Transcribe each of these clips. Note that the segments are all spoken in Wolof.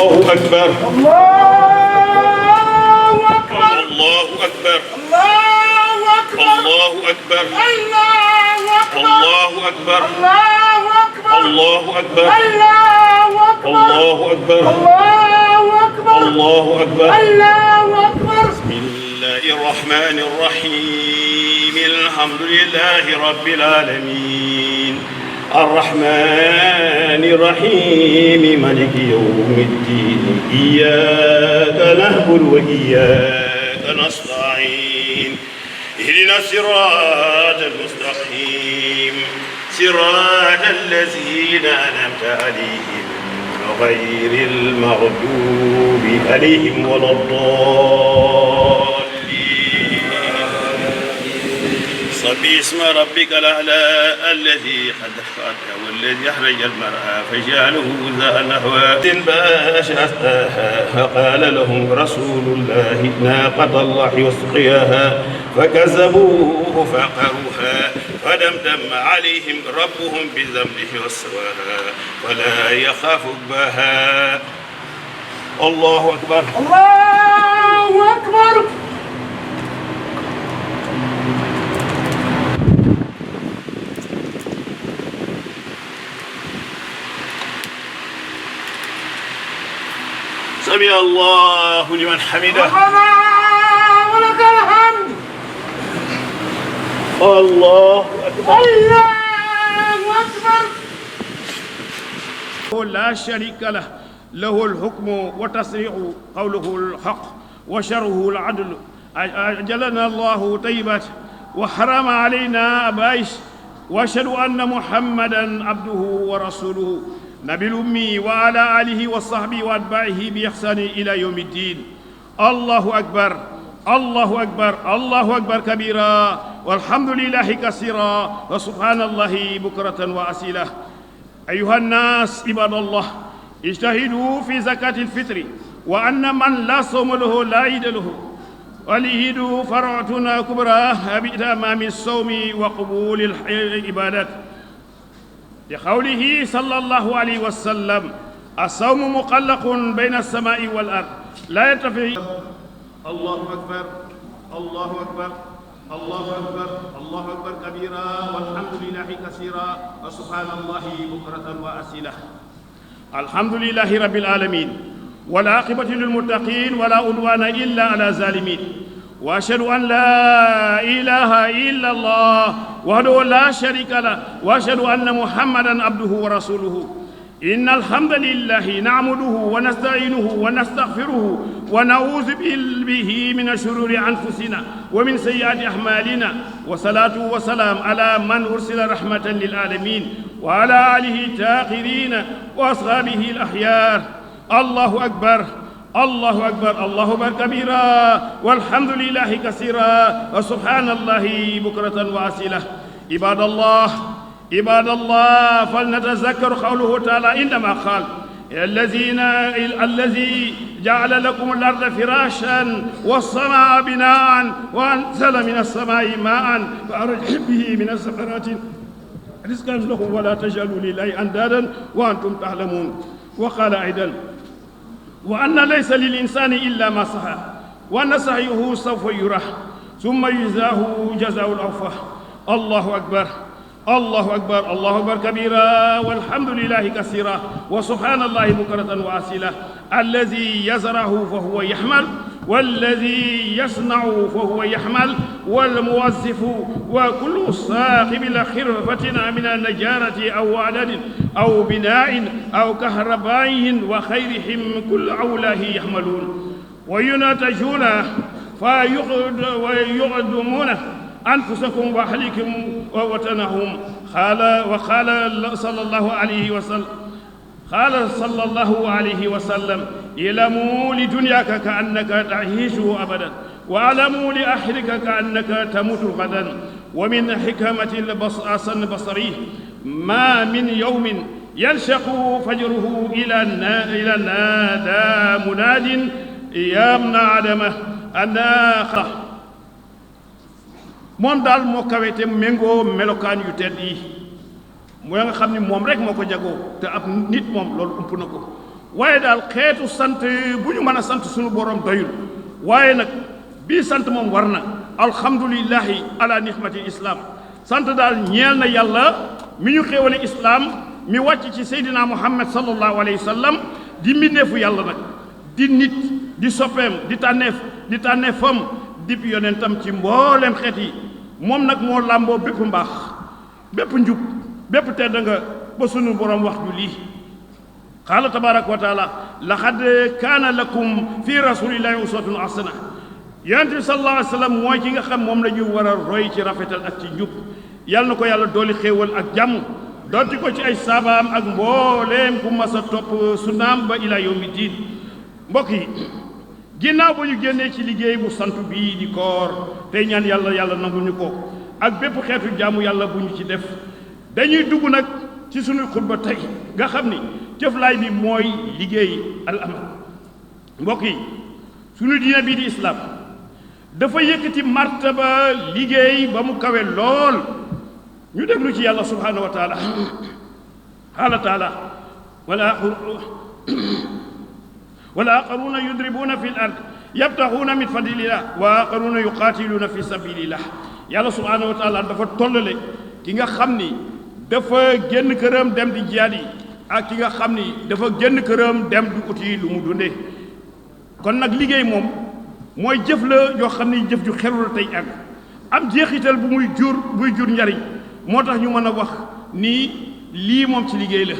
الله أكبر الله أكبر الله أكبر الله أكبر الله أكبر الله أكبر الله أكبر الله أكبر الله أكبر الله الله أكبر أكبر الله أكبر بسم الله الرحمن الرحيم الحمد لله رب العالمين الرحمن الرحيم مالك يوم الدين إياك نعبد وإياك نستعين اهدنا الصراط المستقيم صراط الذين أنعمت عليهم غير المغضوب عليهم ولا الضالين سبح اسم ربك الأعلى الذي خلق والذي أخرج المرعى فجعله ذا نحوة باشرتها فقال لهم رسول الله ناقة الله وسقياها فكذبوه فعقروها فدمدم عليهم ربهم بذنبهم وسواها فلا يخاف عقباها الله أكبر الله أكبر سمع الله لمن حمده ربنا ولك الحمد الله أكبر الله أكبر لا شريك له له الحكم وتصريح قوله الحق وشره العدل أجلنا الله طيبات وحرم علينا أبائش وأشهد أن محمدا عبده ورسوله نبي الأمي وعلى آله وصحبه وأتباعه بإحسان إلى يوم الدين الله أكبر الله أكبر الله أكبر كبيرا والحمد لله كثيرا وسبحان الله بكرة وأصيلا أيها الناس عباد الله اجتهدوا في زكاة الفطر وأن من لا صوم له لا عيد له والعيد فرعتنا كبرى بإتمام الصوم وقبول العبادات لقوله صلى الله عليه وسلم الصوم مقلق بين السماء والأرض لا يتفق الله أكبر الله أكبر الله أكبر الله أكبر كبيرا والحمد لله كثيرا وسبحان الله بكرة وأصيلا الحمد لله رب العالمين والعاقبة للمتقين ولا عدوان إلا على الظالمين وأشهد أن لا إله إلا الله وحده لا شريك له وأشهد أن محمدا عبده ورسوله إن الحمد لله نعمده ونستعينه ونستغفره ونعوذ به من شرور أنفسنا ومن سيئات أعمالنا وصلاة وسلام على من أرسل رحمة للعالمين وعلى آله الطاهرين وأصحابه الأخيار الله أكبر الله أكبر الله أكبر كبيرا والحمد لله كثيرا وسبحان الله بكرة وأصيلا عباد الله فلنتذكر قوله تعالى عندما قال الذي جعل لكم الأرض فراشا والسماء بناء وأنزل من السماء ماء فأخرج به من الثمرات رزقا لكم ولا تجعلوا لله أندادا وأنتم تعلمون وقال أيضا وأن ليس للإنسان إلا ما سعى وأن سعيه سوف يرى ثم يجزاه جزاء الأوفى الله أكبر الله أكبر الله أكبر كبيرا والحمد لله كثيرا وسبحان الله بكرة وأصيلا الذي يزرعه فهو يحمل والذي يصنع فهو يحمل والموظف وكل صاحب الخرفة من النجارة أو عدد أو بناء أو كهرباء وخيرهم كل أولاه يحملون وينتجون ويقدمون أنفسكم وأهليكم ووطنهم وقال صلى الله عليه وسلم اعلموا لدنياك كأنك تعيش أبدا واعلموا لآخرك كأنك تموت غدا ومن حكمة البصري ما من يوم يلشق فجره إلى نادى مناد يا ابن آدم أنا خلق moom daal moo kawete méngoo melokaan yu tedd yi mooy nga xam ni moom rek moo ko jagoo te ab nit moom loolu ump na ko waaye daal xeetu sant bu ñu mën a sant suñu borom doyul waaye nag bii sant moom war na alhamdulillahi ala nihmati islam sant daal ñeel na yàlla mi ñu xéewale islaam mi wàcc ci seydina muhammad sallallahu alayhi wa sallam di mbindeefu yàlla nag di nit di soppeem di tànneefam dip yonentam ci mbooleem xeet yi moom nag moo làmboo bépp mbaax bépp njub bépp tedd nga ba sunu borom wax ju lii qaala tabaraka wa taala laqad kaana lakum fi rasulillahi uswatun hasana yonent bi sallallahu alayhi wa sallam mooy ki nga xam moom la ñu war a roy ci rafetal ak ci njub yàlla na ko yàlla dooli xéewal ak jàmm dooti ko ci ay saabaam ak mbooleem ku mas a topp sunnaam ba ila yawmi diin mbokk yi ginnaaw ba ñu génnee ci liggéey bu sant bii di koor tey ñaan yàlla nangu ñu ko ak bépp xeetu jaamu yàlla bu ñu ci def dañuy dugg nag ci suñuy xutba tey nga xam ni jëflaay bi mooy liggéey al amal mbokk yi suñu diine bii di islaam dafa yëkkati martaba liggéey ba mu kawe lool ñu déglu ci yàlla subhanahu wa taala qaala taala wala aqaruuna yudribuuna fi l ard yabtaxuuna min fadlillah wa aqaruuna yuqaatiluuna fi sabilillah yàlla subhanahu wa taala dafa tollale ki nga xam ni dafa génn këram dem di jihaad yi ak ki nga xam ni dafa génn këram dem di uti lu mu dundee kon nag liggéey moom mooy jëf la yoo xam ni jëf ju xelu la tey àgg am jeexital bu muy jur njariñ moo tax ñu mën a wax ni lii moom ci liggéey la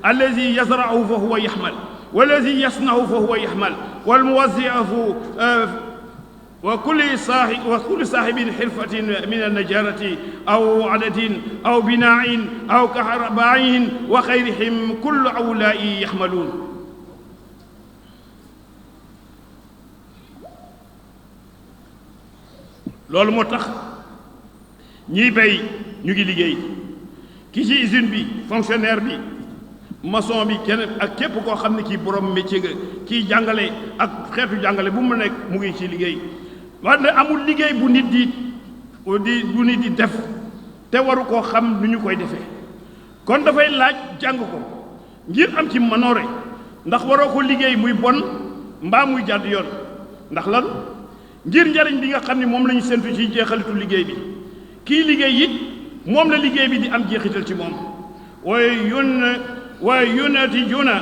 allazi yazra'u fa huwa yaxmal wallazi yasna'u fa huwa yaxmal wal muwazzi'u wa kulli saahibin xirfatin min annajarati aw adadin aw binaa'in aw kahraba'in wa xayrihim kullu awlaa'i yaxmaluun loolu moo tax ñiy bay ñu ngi liggéey ki ci usine bi fonctionnaire bi maçon bi keneen ak képp koo xam ne kii borom métier nga kiy jàngale ak xeetu jàngale bu mu nekk mu ngi ci liggéey wante amul liggéey bu nit di def te waru koo xam nu ñu koy defee kon dafay laaj jàng ko ngir am ci manoore ndax waroo ko liggéey muy bon mbaa muy jàdd yoon ndax lan ngir njariñ bi nga xam ne moom la ñu séntu ci jeexalitu liggéey bi kii liggéey it moom la liggéey bi di am jeexital ci moom wa yunatijuuna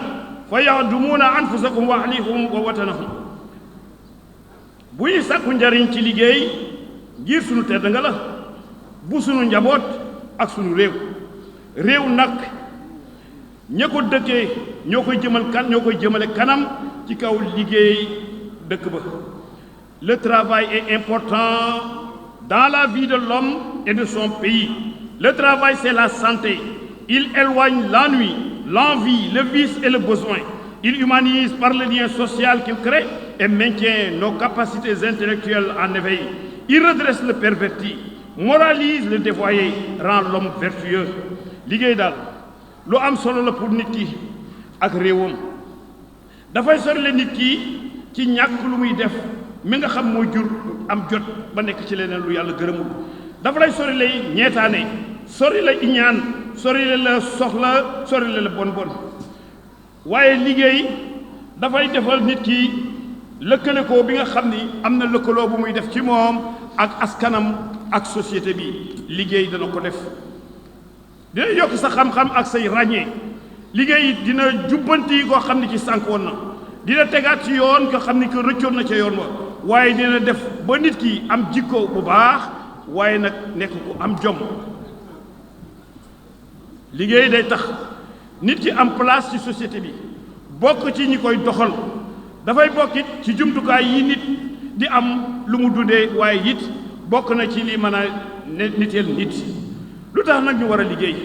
fa yaxdumuuna anfusakum wa ahlihum wa watanahum bu ñu sàkku njariñ ci liggéey ngir sunu tedd nga la bu sunu njaboot ak sunu réew nag ña ko dëkkee ñoo koy jëmale kanam ci kaw liggéey dëkk ba. Le travail est important dans la vie de l'homme et de son pays. Le travail, c'est la santé. Il éloigne l'ennui, l'envie, le vice et le besoin. Il humanise par le lien social qu'il crée et maintient nos capacités intellectuelles en éveil. Il redresse le perverti, moralise le dévoyé, rend l'homme vertueux. liggéey daal lu am solo la pour nit ki ak réewam dafay sori nit ki ci ñàkk lu muy def mi nga xam moo jur am jot ba nekk ci leneen lu yàlla gërëmul dafa lay sori lay ñeetaane sori la iñaan sori la soxla sori la bon waaye liggéey dafay defal nit ki lëkkale ko bi nga xam ni am na lëkkaloo bu muy def ci moom ak askanam ak société bi liggéey dana ko def dina yokk sa xam-xam ak say ràññee liggéey dina jubbanti koo xam ni ci sànk woon na dina tegaat ci yoon ko xam ni ko rëccoon na ca yoon wa waaye dina def ba nit ki am jikko bu baax waaye nag nekk ku am jom liggéey day tax nit ki am place ci société bi bokk ci ñi koy doxal dafay bokkit ci jumtukaay yi nit di am lu mu dundee waaye it bokk na ci li mën a niteel nit lu tax nag ñu war a liggéey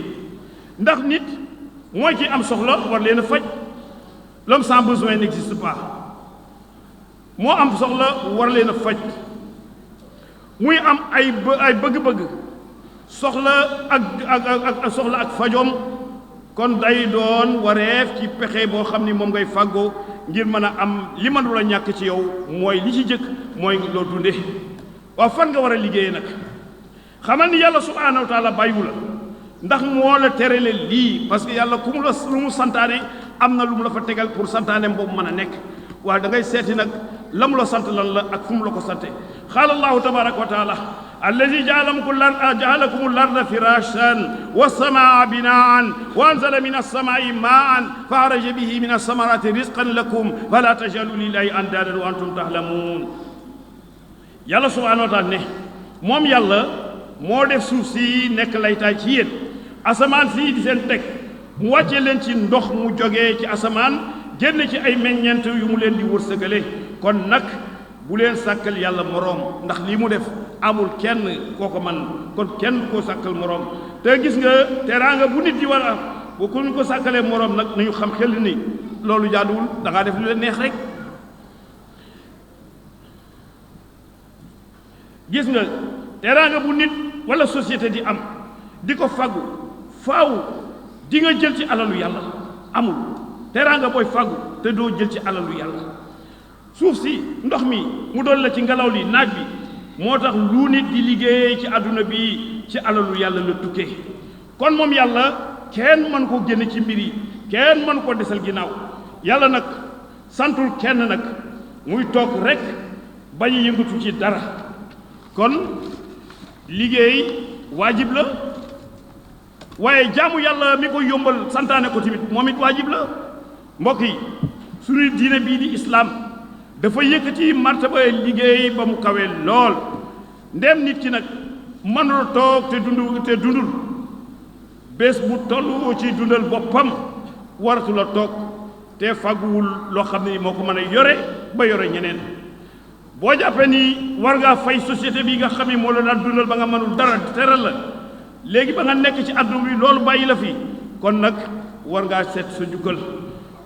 ndax nit mooy ci am soxla war leen a faj l'homme sans besoin n'existe pas moo am soxla war leen a faj muy am ay bëgg-bëgg soxla ak soxla ak fajoom kon day doon wareef ci pexe boo xam ni moom ngay fàggoo ngir mën a am li mënul a ñàkk ci yow mooy li ci jëkk mooy loo dunde waaw fan nga war a liggéeyee nag xamal ni yàlla subhaanahu wa taala bàyyiwu la ndax moo la terale lii parce que yàlla ku mu la lu mu santaane am na lu mu la fa tegal pour santaaneem boobu mën a nekk waaye da ngay seeti nag la mu la sant lan la ak fu mu la ko sante qaala allahu tabaraka wa taala alladi jaalakum larda firashan wassamaa binaan wa anzala min alsamai maan fa axraja bihi min alsamarati risqan lakum fala tajalu lillahi andaadan wa antum tahlamuun yàlla subhanahu wa taala ne moom yàlla moo def suuf si nekk laytaay ci yéen asamaan si di seen teg mu wàcce leen ci ndox mu jógee ci asamaan génn ci ay meññeent yu mu leen di wërsëgale kon nag bu leen sàkkal yàlla moroom ndax lii mu def amul kenn koo ko man kon kenn koo sàkkal moroom te gis nga teraanga bu nit di war a am bu ko ñu ko sàkkalee moroom nag nañu xam xel ni loolu jaaduwul da ngaa def lu leen neex rek gis nga teraanga bu nit wala société di am di ko faggu faaw di nga jël ci alalu yàlla amul teraanga booy faggu te doo jël ci alalu yàlla suuf si ndox mi mu doon la ci ngelaw li naaj bi moo tax lu nit di liggéey ci àdduna bi ci alalu yàlla la tukkee kon moom yàlla kenn mën koo génn ci mbir yi kenn mën koo desal ginnaaw yàlla nag santul kenn nag muy toog rek bañ a yëngatu ci dara kon liggéey waajib la waaye jaamu yàlla mi ko yombal santaane ko tamit moom it waajib la mbokk yi suñuy diine bii di islaam dafa yëkkati martaba liggéey ba mu kawee lool ndem nit ki nag mënul toog te dundul bés bu toll ci dundal boppam waratu la toog te fagguwul loo xam ne moo ko mën a yore ba yore ñeneen boo jàppee ni war ngaa fay société bi nga xam ne moo la daan dundal ba nga mënul dara teral la léegi ba nga nekk ci àdduna bi loolu bàyyi la fi kon nag war ngaa seet sa jukkal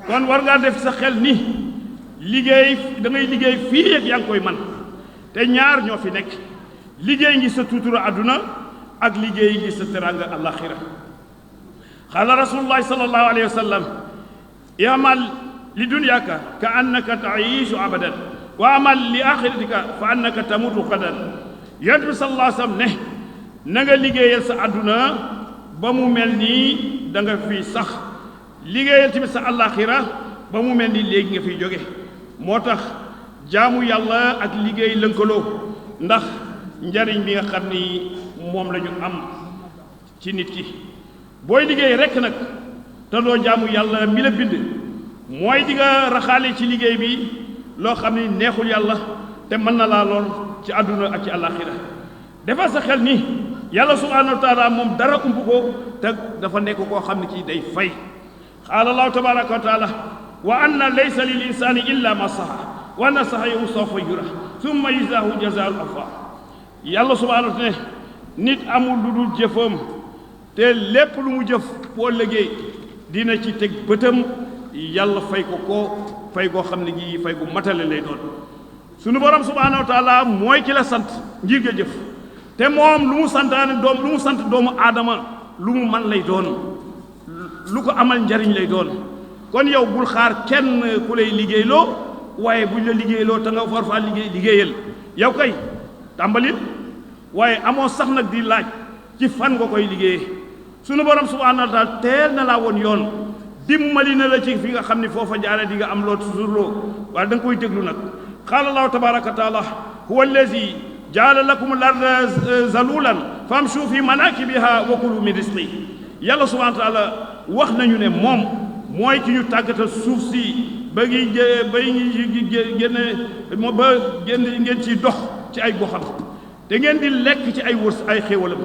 kon war ngaa def sa xel ni liggéey da ngay liggéey fii ak yaa ngi koy man te ñaar ñoo fi nekk liggéey ngi sa tuutura àdduna ak liggéey ngi sa teranga alaxira xaala rasulullahi sallallahu alayhi wa sallam i'mal li dunyaaka ka annaka taishu abadan wa amal li axiratika fa annaka tamutu xadan yonent bi sallallahu alayhi wa sallam ne na nga liggéeyal sa àdduna ba mu mel nii da nga fi sax liggéeyal tamit sa alaxira ba mu mel ni léegi nga fiy jóge moo tax jaamu yàlla ak liggéey lënkaloo ndax njariñ bi nga xam ni moom la ñu am ci nit ki booy liggéey rekk nag te doo jaamu yàlla mi la bind mooy di nga raxaale ci liggéey bi loo xam ni neexul yàlla te mën na laa lool ci àdduna ak ci alaxira defal sa xel ni yàlla subhanahu wa taala moom dara ump ko te dafa nekk koo xam ne kii day fay qaala allahu tabaraka wa taala wa anna laysa lil insani illa ma saha wa anna sa'yahu sawfa yura summa yujzaahu jazaa'ul awfaa yàlla subhanahu wa taala nit amul lu dul jëfam te lépp lu mu jëf boo liggéey dina ci teg bëtam yàlla fay ko fay koo xam ne gi fay gu matale lay doon sunu borom subhanahu wa taala mooy ki la sant ngir nga jëf te moom lu mu santaane lu mu sant doomu aadama lu mu man lay doon lu ko amal njariñ lay doon kon yow bul xaar kenn ku lay liggéeyloo waaye buñ la liggéeyloo te nga war faa liggéeyal yow kay tàmbalil waaye amoo sax nag di laaj ci fan nga koy liggéeyee sunu borom subhanahu wa taala teel na laa woon yoon dimbali na la ci fi nga xam ne foofa jaare di nga am loo susurloo waaye da nga koy déglu nag qaala allahu tabaraka wa taala huwa allazi jaala lakum larda zalulan famshu fi manakibiha wa kulu min rizqi yàlla subhanahu wa taala wax nañu ne moom mooy ki ñu tàggatal suuf si ba ngi génne ngeen ci dox ci ay goxam te ngeen di lekk ci ay wërs ay xéewalam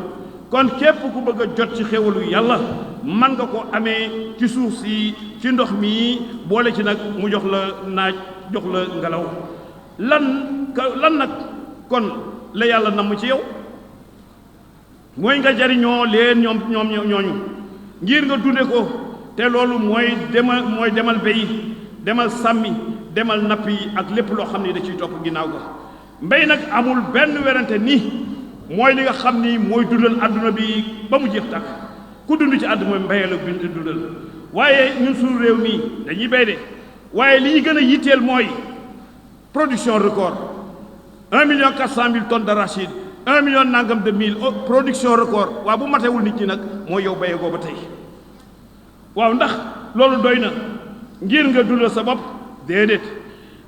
kon képp ku bëgg a jot ci xéewalu yàlla man nga ko amee ci suuf si ci ndox mi boole ci nag mu jox la naaj jox la ngelaw lan nag kon la yàlla namm ci yow mooy nga jariñoo leen ñooñu ngir nga dunde ko te loolu mooy demal béy demal sàmmi demal napp yi ak lépp loo xam ne da ciy topp ginnaaw ga mbéy nag amul benn werante ni mooy li nga xam ni mooy dundal àdduna bi ba mu jeex tàkk ku dund ci àdduna mbéyal ak bind dundal waaye ñun suñu réew mi dañuy béy de waaye li ñu gën a yitteel mooy production record 1,4 million tonnes d'arachide 1 million nangam de mille production record waaw bu matewul nit ñi nag mooy yow béyee ko ba tey waaw ndax loolu doy na ngir nga dundal sa bopp déedéet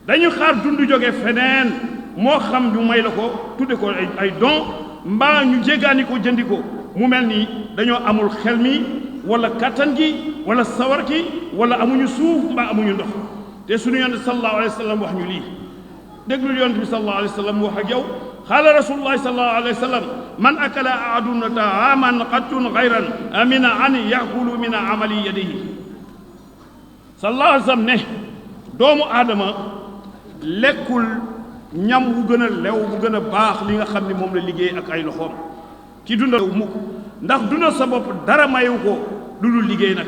dañu xaar dund jóge feneen moo xam ñu may la ko tudde ko ay don mbaa ñu jéggaani ko jëndi ko mu mel ni dañoo amul xel mi wala kattan gi wala sawar gi wala amuñu suuf mbaa amuñu ndox te suñu yonent sallallahu alayhi wa sallam wax ñu lii déglul yonent bi sallallahu alayhi wa sallam wax ak yow qaala rasulullahi sallallahu alayhi wa sallam man akala ahaduna taaman qattun gayran amina an yakulu min amali yadihi sallallahu alayhi wa sallam ne doomu aadama lekkul ñam bu gën a lew bu gën a baax li nga xam ne moom la liggéey ak ay loxoom ci dundal mukk ndax dundal sa bopp dara mayu ko lu dul liggéey nag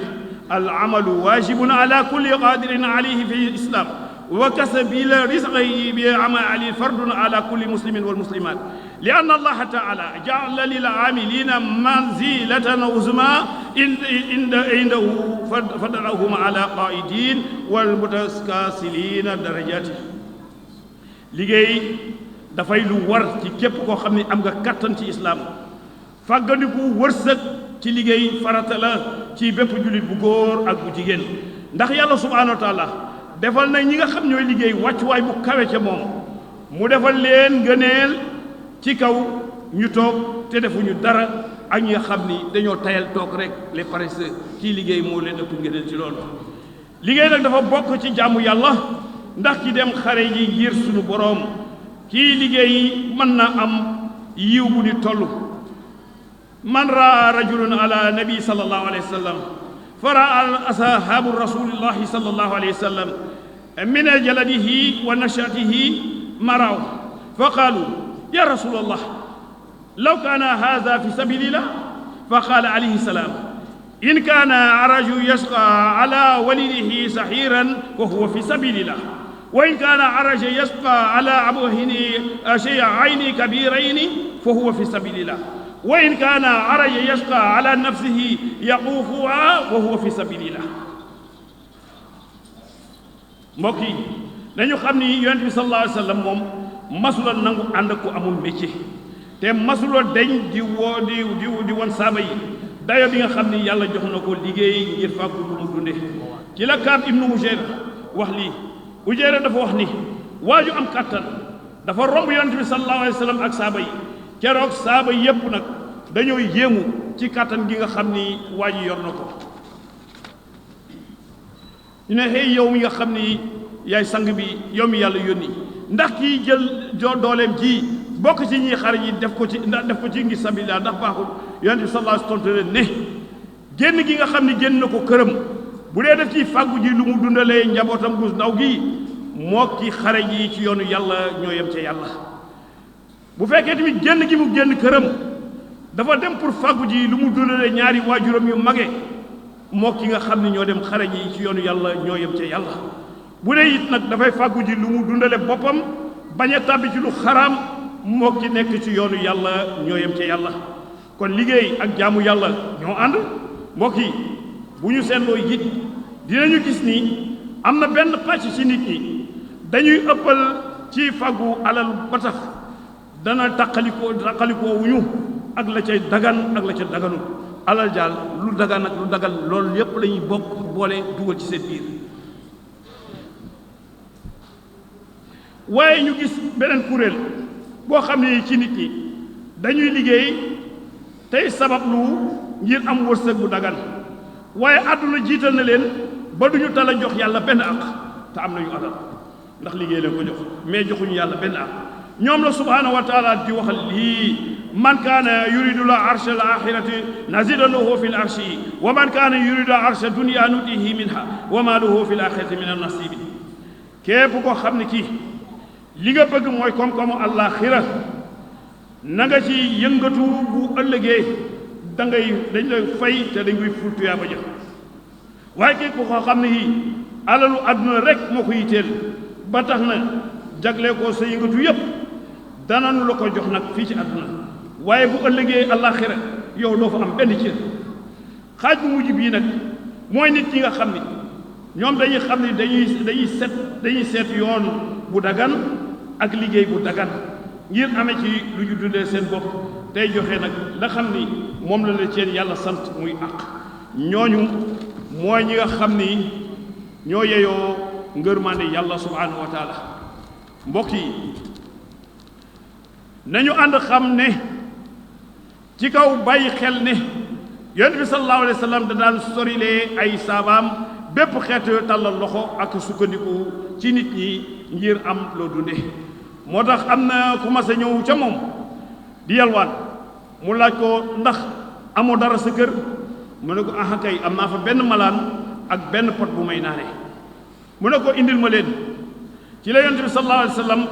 al amalu wajibun ala kulli qadirin alayhi fi islam wa kasabila rizqihi bi amali fardun ala kulli muslimin wal muslimat li anna allaha taala jaala lil amilina manzilatan uzma indahu fadalahum ala qaidin wal mutaskasilina darajati liggéey dafay lu war ci képp koo xam ne am nga kattan ci islaam fàggandiku wërsëg ci liggéey farata la ci bépp jullit bu góor ak bu jigéen ndax yàlla subhaanahu wa taala defal na ñi nga xam ñooy liggéey wàccuwaay bu kawe ca moom mu defal leen ngëneel ci kaw ñu toog te defuñu dara ak ñi nga xam ni dañoo tayal toog rek les paresseux kii liggéey moo leen ëpp ngëneel ci loolu liggéey nag dafa bokk ci jaamu yàlla ndax ki dem xare ji ngir sunu boroom kii liggéey mën na am yiw bu ni toll man raa rajulun ala nabi sallallahu alayhi wa sallam fa raa ashabu rasulillahi sallallahu alayhi wa sallam min jaladihi wa nashatihi maraw fa qaalu ya rasulallah law kaana haza fi sabilillah fa qaala alayhi salaam in kaana araju yasqa ala walidihi sahiran fa huwa fi sabilillah wa in kaana araja yasqa ala abwayni shay'ayni kabirayni fa huwa fi sabilillah wa in kaana araja yasqa ala nafsihi yaquufuha wa huwa fi sabilillah mbokk yi dañu xam ni yonent bi sallallahu alayhi wa sallam moom masula nangu ànd ak ku amul métier te masula deñ di woo di won saaba yi dayo bi nga xam ni yàlla jox na ko liggéey ngir fàggu lu mu dunde ci la Kaab ibnu Ujayra wax lii Ujayra dafa wax ni waaju am kàttan dafa romb yonent bi sallallahu alayhi wa sallam ak saaba yi keroog saaba yépp nag dañoo yéemu ci kàttan gi nga xam ni waa ji yor na ko ñu ne xëy yow mi nga xam ni yaay sang bi yow mi yàlla yónni ndax kii jël dooleem ji bokk ci ñi xare yi def ko ci ngir sabilillah ndax baaxul yonent bi sallallahu alayhi wa sallam tontu leen ne génn gi nga xam ni génn na ko këram bu dee def ci fàggu ji lu mu dundalee njabootam gu ndaw gi moo ki xare ji ci yoonu yàlla ñoo yem ca yàlla bu fekkee tamit génn gi mu génn këram dafa dem pour fàggu ji lu mu dundalee ñaari waajuram yu mage moo ki nga xam ne ñoo dem xare ji ci yoonu yàlla ñoo yem ca yàlla bu dee it nag dafay fàggu ji lu mu dundale boppam bañ a tàbbi ci lu xaraam moo ki nekk ci yoonu yàlla ñoo yem ca yàlla kon liggéey ak jaamu yàlla ñoo ànd mbokk yi bu ñu seetloo it dinañu gis ni am na benn pàcc ci nit ñi dañuy ëppal ci fàggu alal ba tax dana taqalikoo wuñu ak la ca dagan ak la ca daganul alal jaal lu dagan ak lu dagal loolu yépp la ñuy bokk boole dugal ci seen biir waaye ñu gis beneen kuréel boo xam ne ci nit ñi dañuy liggéey tey sabablu ngir am wërsëg bu dagan waaye àdduna jiital na leen ba duñu tala jox yàlla benn àq te am nañu alal ndax liggéey leen ko jox mais joxuñu yàlla benn àq ñoom la subhaanahu wa taala di waxal lii man kaana yuridu la arsha al axirati nazida lahu fi l arshi wa man kaana yuridu arsha dunya nutihi minha wa ma lahu fi l axirati min an nasibi képp ko xam ne kii li nga bëgg mooy koom-koomu àllaaxira na nga ci yëngatu bu ëllëgee dañ lay fay te dañ koy ful tuyaaba ja waaye képp koo xam ne yi alalu àdduna rek moo ko yitteel ba tax na jagle ko sa yëngatu yépp dananu la ko jox nag fii ci àdduna waaye bu ëllëgee àllaaxira yow doo fa am benn cër xaaj bu mujj bii nag mooy nit ñi nga xam ni ñoom dañuy xam ni dañuy seet yoon bu dagan ak liggéey bu dagan ngir amee ci lu ñu dundee seen bopp tey joxe nag la xam ni moom la leen yàlla sant muy àq ñooñu mooy ñi nga xam ni ñoo yeyoo ngërmande yàlla subhanahu wa taala mbokk yi nañu ànd xam ne ci kaw bàyyi xel ne yonent bi sallallahu alayhi wa sallam da daan sorilee ay saabaam bépp xeetu tàllal loxo ak sukkandiku ci nit ñi ngir am loo dunde moo tax am na ku mas a ñëw ca moom di yalwaan mu laaj ko ndax amoo dara sa kër mu ne ko aha kay am naa fa benn malaan ak benn pot bu may naane mu ne ko indil ma leen ci la yonent bi sallallahu alayhi wa sallam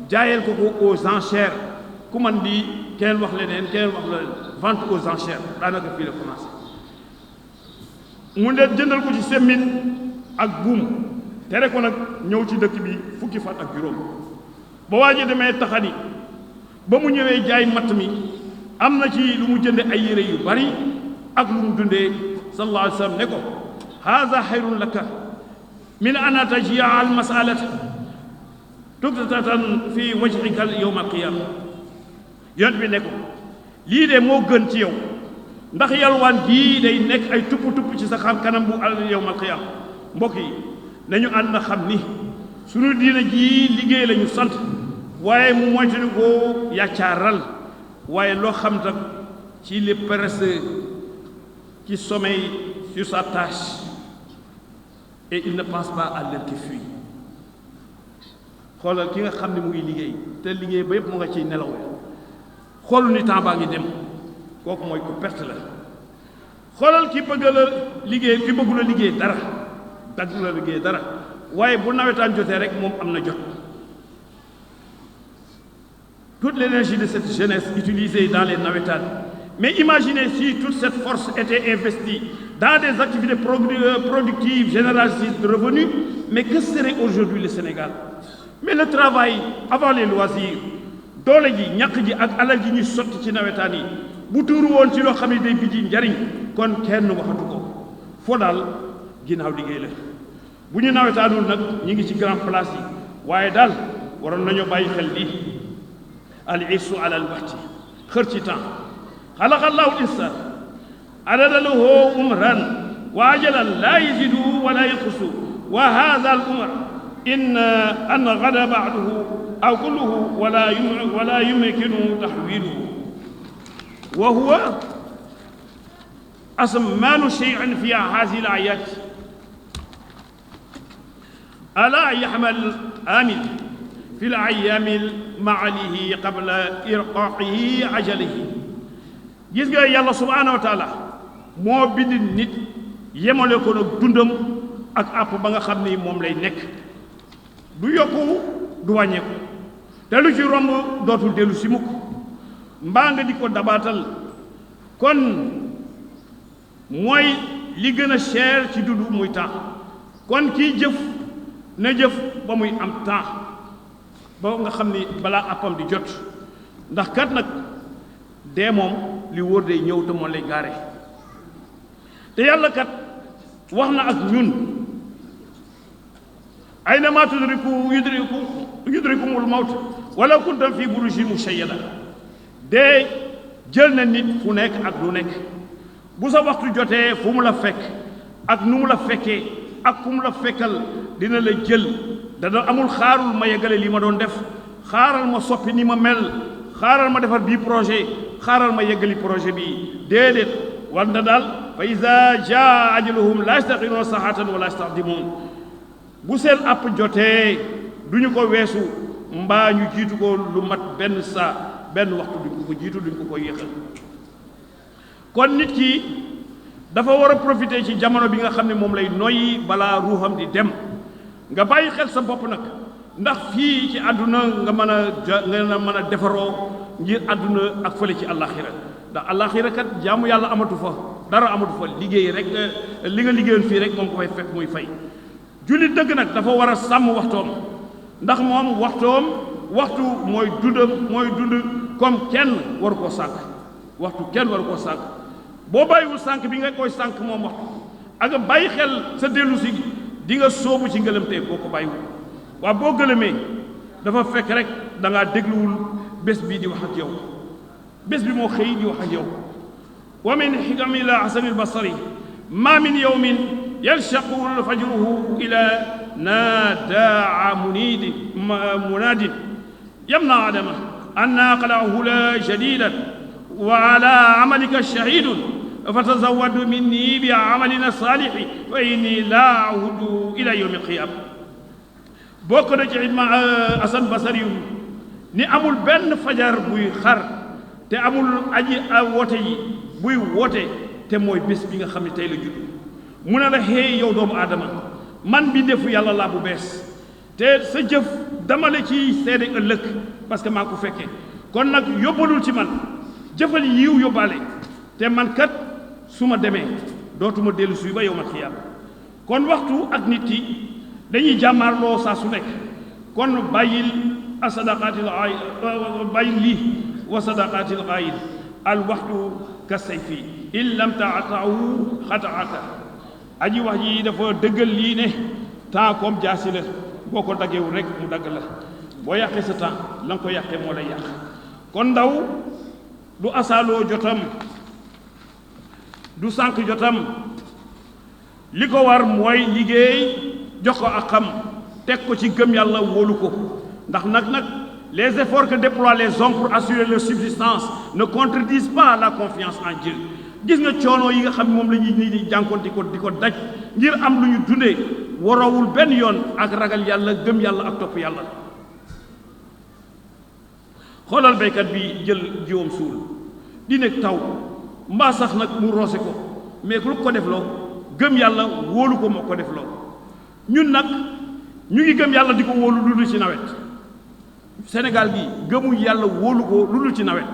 jaayeel ko aux enchères ku man di keneen wax leneen keneen wax leneen vente aux enchères daanaka fii la commencé mu ne jëndal ko ci semmin ak buum tere ko nag ñëw ci dëkk bi fukki fan ak juróom ba waa ji demee taxani ba mu ñëwee jaay matt mi am na ci lu mu jënde ay yére yu bari ak lu mu dundee sallallahu alayhi wa sallam ne ko haza xayrun laka min an tajia al masalata tubtatan fi wajhika yawma al qiyama yont bi ne ko lii de moo gën ci yow ndax yalwaan bii day nekk ay tupp ci sa xam kanam bu al yawma al qiyama mbokk yi nañu ànd na xam ni sunu diina ji liggéey lañu sant waaye mu moytani ko yàccaaral waaye loo xam tak ci les paresseux qui sommeillent sur sa tâche et il ne pense pas à l'heure qui fuit xoolal ki nga xam ne mu ngi liggéey te liggéey ba yëpp mu nga ciy nelaw xoolu ni temps baa ngi dem kooku mooy ko perte la xoolal ki bëgg la liggéey ki bëggu la liggéey dara dagg la liggéey dara waaye bu nawetaan jotee rek moom am na jot toute l'énergie de cette jeunesse utilisée dans les nawetanes. Mais imaginez si toute cette force était investie dans des activités productives génératrices de revenus, mais que serait aujourd'hui le Sénégal? Mais le travail avant les loisirs, doole ji ñàkk ji ak alal ji ñu sotti ci nawetaan yi bu tuuru woon ci loo xam ne day biji njariñ kon kenn waxatu ko foo daal ginnaaw liggéey la bu ñu nawetaanul nag ñi ngi ci grand place yi waaye daal waroon nañoo bàyyi xel lii al-issu ala al-waqti xër ci temps xalaqa allahu al-insan adada lahu umran wa ajalan la yazidu wa la yanqusu wa hadha al-umr in an gada ba'duhu aw kulluhu wala yumkinu tahwiluhu wa huwa asmanu shay'in fi hadhihi al-ayat ala yahmal amin fi l-ayyaami maalihi qabla irqaaqihi ajalihi gis nga yàlla subhaanahu wa taala moo bind nit yemale ko nag dundam ak àpp ba nga xam ni moom lay nekk du yokku du wàññeeku te lu ci romb dootul dellu si mukk mbaa nga di ko dabaatal kon mooy li gën a cher ci dund muy temps kon kii jëf na jëf ba muy am temps ba nga xam ni balaa àppam di jot ndax kat nag dee moom li wóor day ñëw te moo lay gaare te yàlla kat wax na ak ñun aynama tudriku yudrikumul mawt wala kuntum fi burujin mushayyada dee jël na nit fu nekk ak lu nekk bu sa waxtu jotee fu mu la fekk ak nu mu la fekkee ak ku mu la fekkal dina la jël dana amul xaarul ma yeggale li ma doon def xaaral ma soppi ni ma mel xaaral ma defar bii projet xaaral ma yeggali projet bii déedéet war na daal fa iza jaa ajaluhum la yastaxiruuna saa'atan wala yastaqdimuun bu seen àpp jotee du ñu ko weesu mbaa ñu jiitu ko lu mat benn saa benn waxtu duñ ko jiitu duñ ko yéexal kon nit ki dafa war a profiter ci jamono bi nga xam ne moom lay noyyi balaa ruuxam di dem nga bàyyi xel sa bopp nag ndax fii ci àdduna nga mën a defaroo ngir àdduna ak fële ci àllaaxira ndax àllaaxira kat jaamu yàlla amatu fa dara amatu fa liggéey rek li nga liggéeyoon fii rek moom ko fay fekk muy fay jullit dëgg nag dafa war a sàmm waxtoom ndax moom waxtu mooy dund comme kenn waru koo sànq waxtu kenn waru koo sànq boo bàyyiwul sànq bi nga koy sànq moom waxtu ak bàyyi xel sa dellu si di nga sóobu ci ngëlëmtee boo ko bàyyiwul waaw boo gëlëmee dafa fekk rek da ngaa dégluwul bés bii di wax ak yow bés bi moo xëy di wax ak yow wa min xikami la xasani albasari ma min yawmin يلشق فجره إلى ناداع مناد يمنع عدمه أن قلعه لا جديدا وعلى عملك شهيد فتزود مني بعملنا الصالح فإني لا أعود إلى يوم القيامة bokk na ci ma Asan Basari yu ni amul benn fajar buy xar te amul aji woote yi buy woote te mooy bés bi nga xam ne tey la judd mu ne la xëy yow doomu aadama man bi defu yàlla laa bu bees te sa jëf dama la ci seede ëllëg parce que maa ko fekkee kon nag yóbbalul ci man jëfal yiw yóbbaale te man kat su ma demee dootuma dellu suy ba yow ma xiyaam kon waxtu ak nit ki dañuy jàmmaarloo saa su nekk kon bàyyil asadaqaatil bàyyil lii wa sadaqaatil gaayil al waxtu ka sayfi in lam taatahu xataaka aji wax ji dafa dëggal lii ne temps comme jaasi la boo ko daggeewul rek mu dagg la boo yàqee sa temps la nga ko yàqee moo lay yàq kon ndaw du asaaloo jotam du sànq jotam li ko war mooy liggéey jox ko ak xam teg ko ci gëm yàlla wóolu ko ndax nag les efforts que déploient les hommes pour assurer leur subsistance ne contredisent pas la confiance en Dieu gis nga coono yi nga xam ne moom la ñuy nii di jànkoon di ko daj ngir am lu ñu dundee warawul benn yoon ak ragal yàlla gëm yàlla ak topp yàlla xoolal baykat bi jël jiwam suul di nekk taw mbaa sax nag mu roose ko mais lu ko def loo gëm yàlla wóolu ko moo ko def loo ñun nag ñu ngi gëm yàlla di ko wóolu lu dul ci nawet Sénégal gi gëmuñ yàlla wóolu ko lu dul ci nawet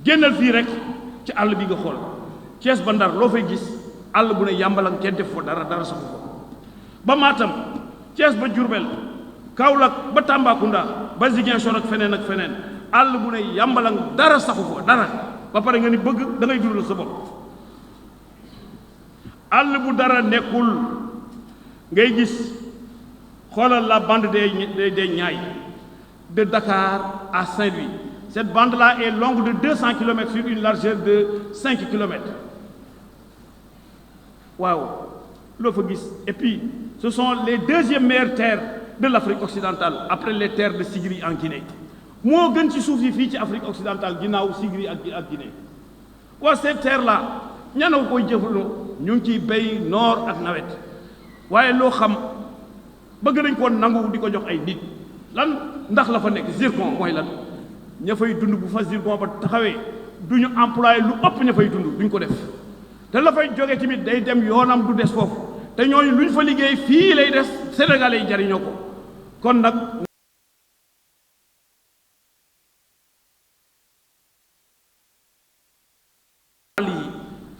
génnal fii rek ci àll bi nga xool Cees ba Ndar loo fay gis àll bu ne yàmbalan kenn def fa dara saxu ko ba Matam Cees ba Jurbel Kaolack ba Tambacounda ba Ziguinchor ak feneen àll bu ne yàmbalan dara saxu fa dara ba pare nga ni bëgg da ngay dundal sa bopp àll bu dara nekkul ngay gis xoolal la bande des Niayes de Dakar à Saint-Louis cette bande-là est longue de 200 km sur une largeur de 5 km waaw loo fa gis et puis ce sont les deuxièmes meilleures terres de l'Afrique occidentale après les terres de Sigri en Guinée moo gën ci suuf yi fii ci Afrique occidentale ginnaaw Sigri ak Guinée waa ces terres-là ñana koy jëfandoo ñu ngi ciy béy noor ak nawet waaye loo xam bëgg nañ ko nangu di ko jox ay nit lan ndax la fa nekk zircon mooy lan ña fay dund bu fa zircon ba taxawee du ñu employé lu ëpp ña fay dund duñ ko def te la fay jógee tamit day dem yoonam du des foofu te ñooñu lu ñu fa liggéey fii lay des Sénégalais yi jariñoo ko kon nag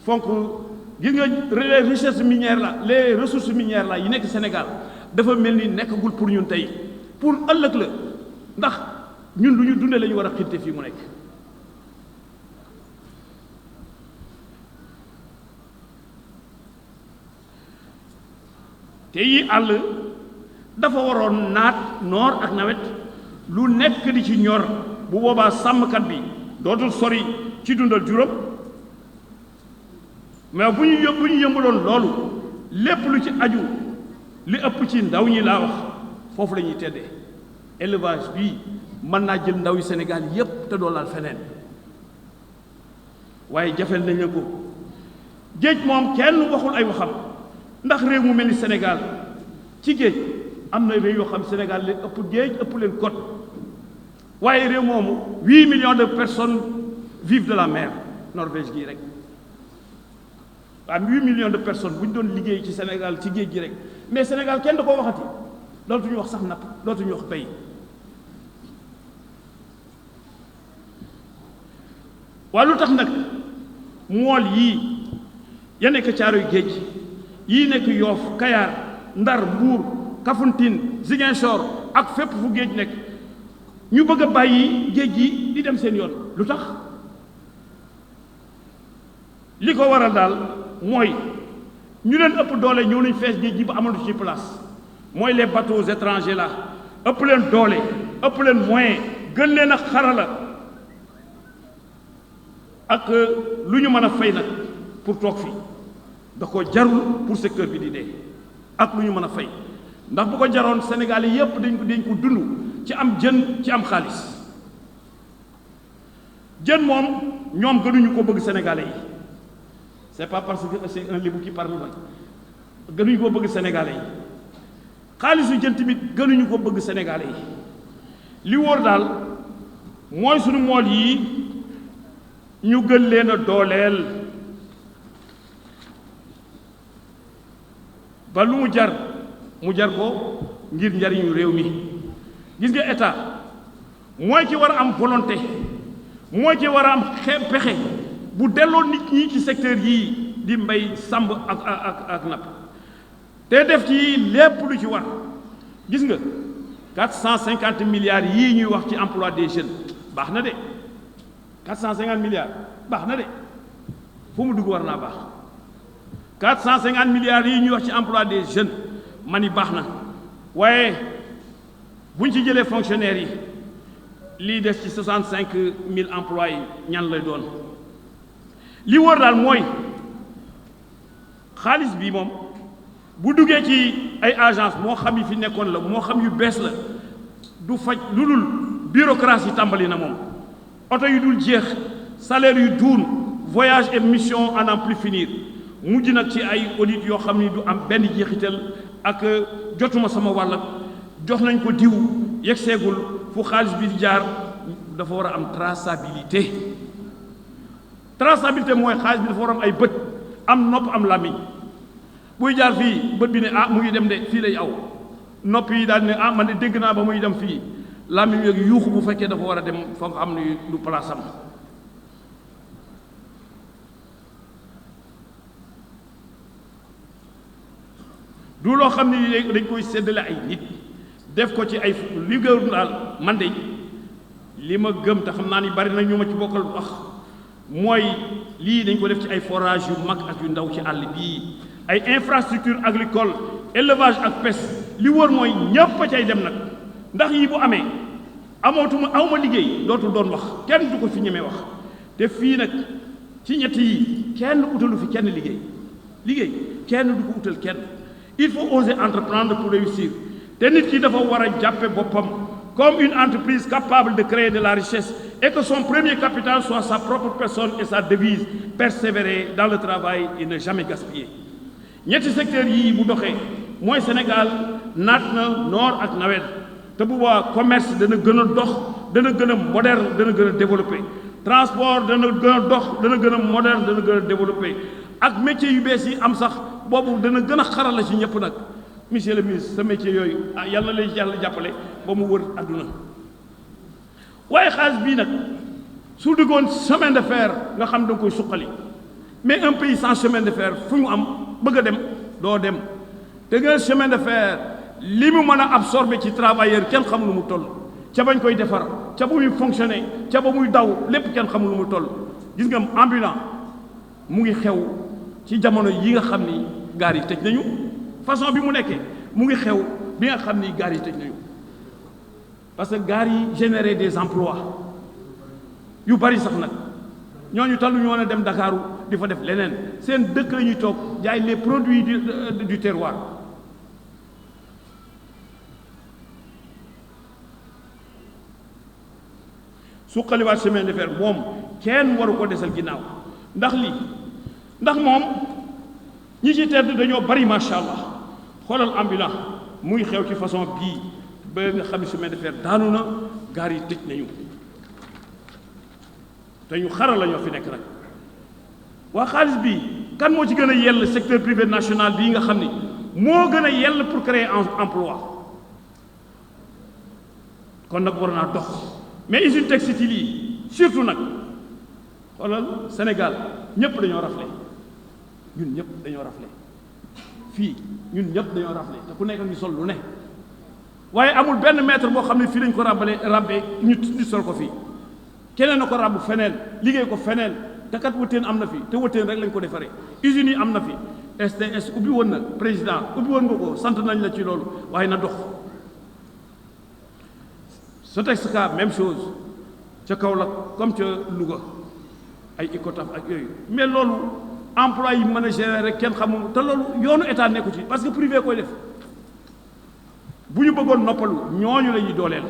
fonk gis nga les richesses minières la les ressources minières la yi nekk Sénégal dafa mel ni nekkagul pour ñun tey pour ëllëg la ndax ñun lu ñu dundee la ñu war a xiirte fii mu nekk te yi àll dafa waroon naat noor ak nawet lu nekk di ci ñor bu boobaa sàmmkat bi dootul sori ci dundal juróom mais bu ñu yëmbaloon loolu lépp lu ci aju li ëpp ci ndaw ñi laa wax foofu la ñuy teddee élevage bii mën naa jël ndaw yi Sénégal yépp te doo laal feneen waaye jafel nañ ko géej moom kenn waxul ay waxam ndax réew mu mel ni Sénégal ci géej am na réew yoo xam Sénégal leen ëpp géej ëpp leen côte waaye réew moomu 8 millions de personnes vivent de la mer Norvège gii rek waaw 8 millions de personnes bu ñu doon liggéey ci Sénégal ci géej gi rek mais Sénégal kenn da koo waxati dootuñu wax sax napp dootuñu wax bay waaye lu tax nag mool yii ya nekk caaroy géej yii nekk Yoof Kayaar Ndar Mbuur Kafountine Ziguinchor ak fépp fu géej nekk ñu bëgg a bàyyi géej gi di dem seen yoon lu tax li ko waral daal mooy ñu leen ëpp doole ñëw nañ fees géej gi ba amatu ci place mooy les bateaux étrangers là ëpp leen doole ëpp leen moyen gën leen a xarala ak lu ñu mën a fay nag pour toog fii da ko jarul pour secteur bi di dee ak lu ñu mën a fay ndax bu ko jaroon Sénégalais yépp dañ ko dund ci am jën ci am xaalis jën moom ñoom gënuñu ko bëgg Sénégalais yi c'est pas parce que c'est un lébu qui parle nag gënuñu ko bëgg Sénégalais yi xaalisu jën tamit gënuñu ko bëgg Sénégalais yi li wóor daal mooy suñu mool yi ñu gën leen a dooleel ba lu mu jar ko ngir njariñu réew mi gis nga état mooy ci war a am volonté mooy ci war a am pexe bu delloo nit ñi ci secteur yii di mbay sàmb ak napp te def ci lépp lu ci war gis nga 450 milliards yii ñuy wax ci emploi des jeunes baax na de 450 milliards baax na de fu mu dugg war naa baax 450 milliards yii ñuy wax ci emploi des jeunes ma ni baax na waaye buñ ci jëlee fonctionnaires yi lii des ci 65 000 emplois yi ñan lay doon li wóor daal mooy xaalis bi moom bu duggee ci ay agence moo xam yi fi nekkoon la moo xam yu bees la du faj lu dul bureaucratie tàmbali na moom oto yu dul jeex salaire yu duun voyage et mission à n'en plus finir mujj nag ci ay audit yoo xam ni du am benn jeexital ak jotuma sama wàll jox nañ ko diw yegg seegul fu xaalis bi di jaar dafa war a am traçabilité mooy xaalis bi dafa war a am ay bët am nopp am làmmiñ buy jaar fii bët bi ne ah mu ngi dem de fii lay aw nopp yi daal ne ah man de dégg naa ba muy dem fii làmmiñ yeeg yuuxu bu fekkee dafa war a dem fa nga xam ne du place am du loo xam ne dañ koy séddale ay nit def ko ci ay liggéeyu daal man de li ma gëm te xam naa ni bari na ñu ma ci bokkal wax mooy lii dañ ko def ci ay forage yu mag ak yu ndaw ci àll bii ay infrastructure agricole élevage ak pêche li wër mooy ñépp a cay dem nag ndax yi bu amee awma liggéey dootul doon wax kenn du ko fi ñemee wax te fii nag ci ñett yi kenn utalu fi kenn liggéey kenn du ko utal kenn il faut oser entreprendre pour réussir te nit ki dafa war a jàppe boppam comme une entreprise capable de créer de la richesse et que son premier capital soit sa propre personne et sa devise persévérer dans le travail et ne jamais gaspiller ñetti secteurs yii bu doxee mooy Sénégal naat na noor ak nawet te bu boobaa commerce dana gën a dox dana gën a moderne dana gën a développé transport dana gën a dox dana gën a moderne dana gën a développé ak métier yu bees yi am sax boobu dana gën a xarala ci ñëpp nag monsieur le ministre sa métier yooyu ah yàlla lay yàlla jàppale ba mu wër àdduna waaye xaalis bii nag su duggoon chemin de fer nga xam da nga koy suqali mais un pays sans chemin de fer fu mu am bëgg a dem doo dem te nga chemin de fer li mu mën a absorber ci travailleur kenn xamul lu mu toll ca bañ koy defar ca ba muy fonctionner ca ba muy daw lépp kenn xamul lu mu toll gis nga ambulant mu ngi xew ci jamono yi nga xam ni gaar yi tëj nañu façon bi mu nekkee mu ngi xew bi nga xam ni gaar yi tëj nañu parce que gaar yi générer des emplois yu bari sax nag ñooñu talu ñu woon a dem Dakaaru di fa def leneen seen dëkk la ñuy toog jaay les produits du terroir suqaliwaat chemin de fer moom kenn waru ko desal ginnaaw ndax moom ñi ci tedd dañoo bari macha allah xoolal ambulant muy xew ci façon bii ba nga xam ne chemin de fer daanu na gaar yi tëj nañu te ñu xaral la ñoo fi nekk nag waa xaalis bi kan moo ci gën a yell secteur privé national bii nga xam ni moo gën a yell pour créer emploi kon nag war naa dox mais usine textile yi surtout nag xoolal Sénégal ñëpp dañoo rafle ñun ñëpp dañoo rafle fii ñun ñëpp dañoo rafle te ku nekk ñu sol lu ne waaye amul benn mètre boo xam ne fii lañ ko ràbbee ñu sol ko fii keneen na ko ràbb feneen liggéey ko feneen te kat wëttéen am na fi te wëttéen rek lañ ko defaree usines yi am na fi STS ubbi woon na président ubbi woon nga ko sant nañ la ci loolu waaye na dox Sotexka même chose ca Kaolack comme ca Louga ay Icotaf ak yooyu mais loolu emploi yi mën a gérer rek kenn xamul te loolu yoonu état nekku ci parce que privé koy def bu ñu bëggoon noppalu ñooñu la ñuy dooleel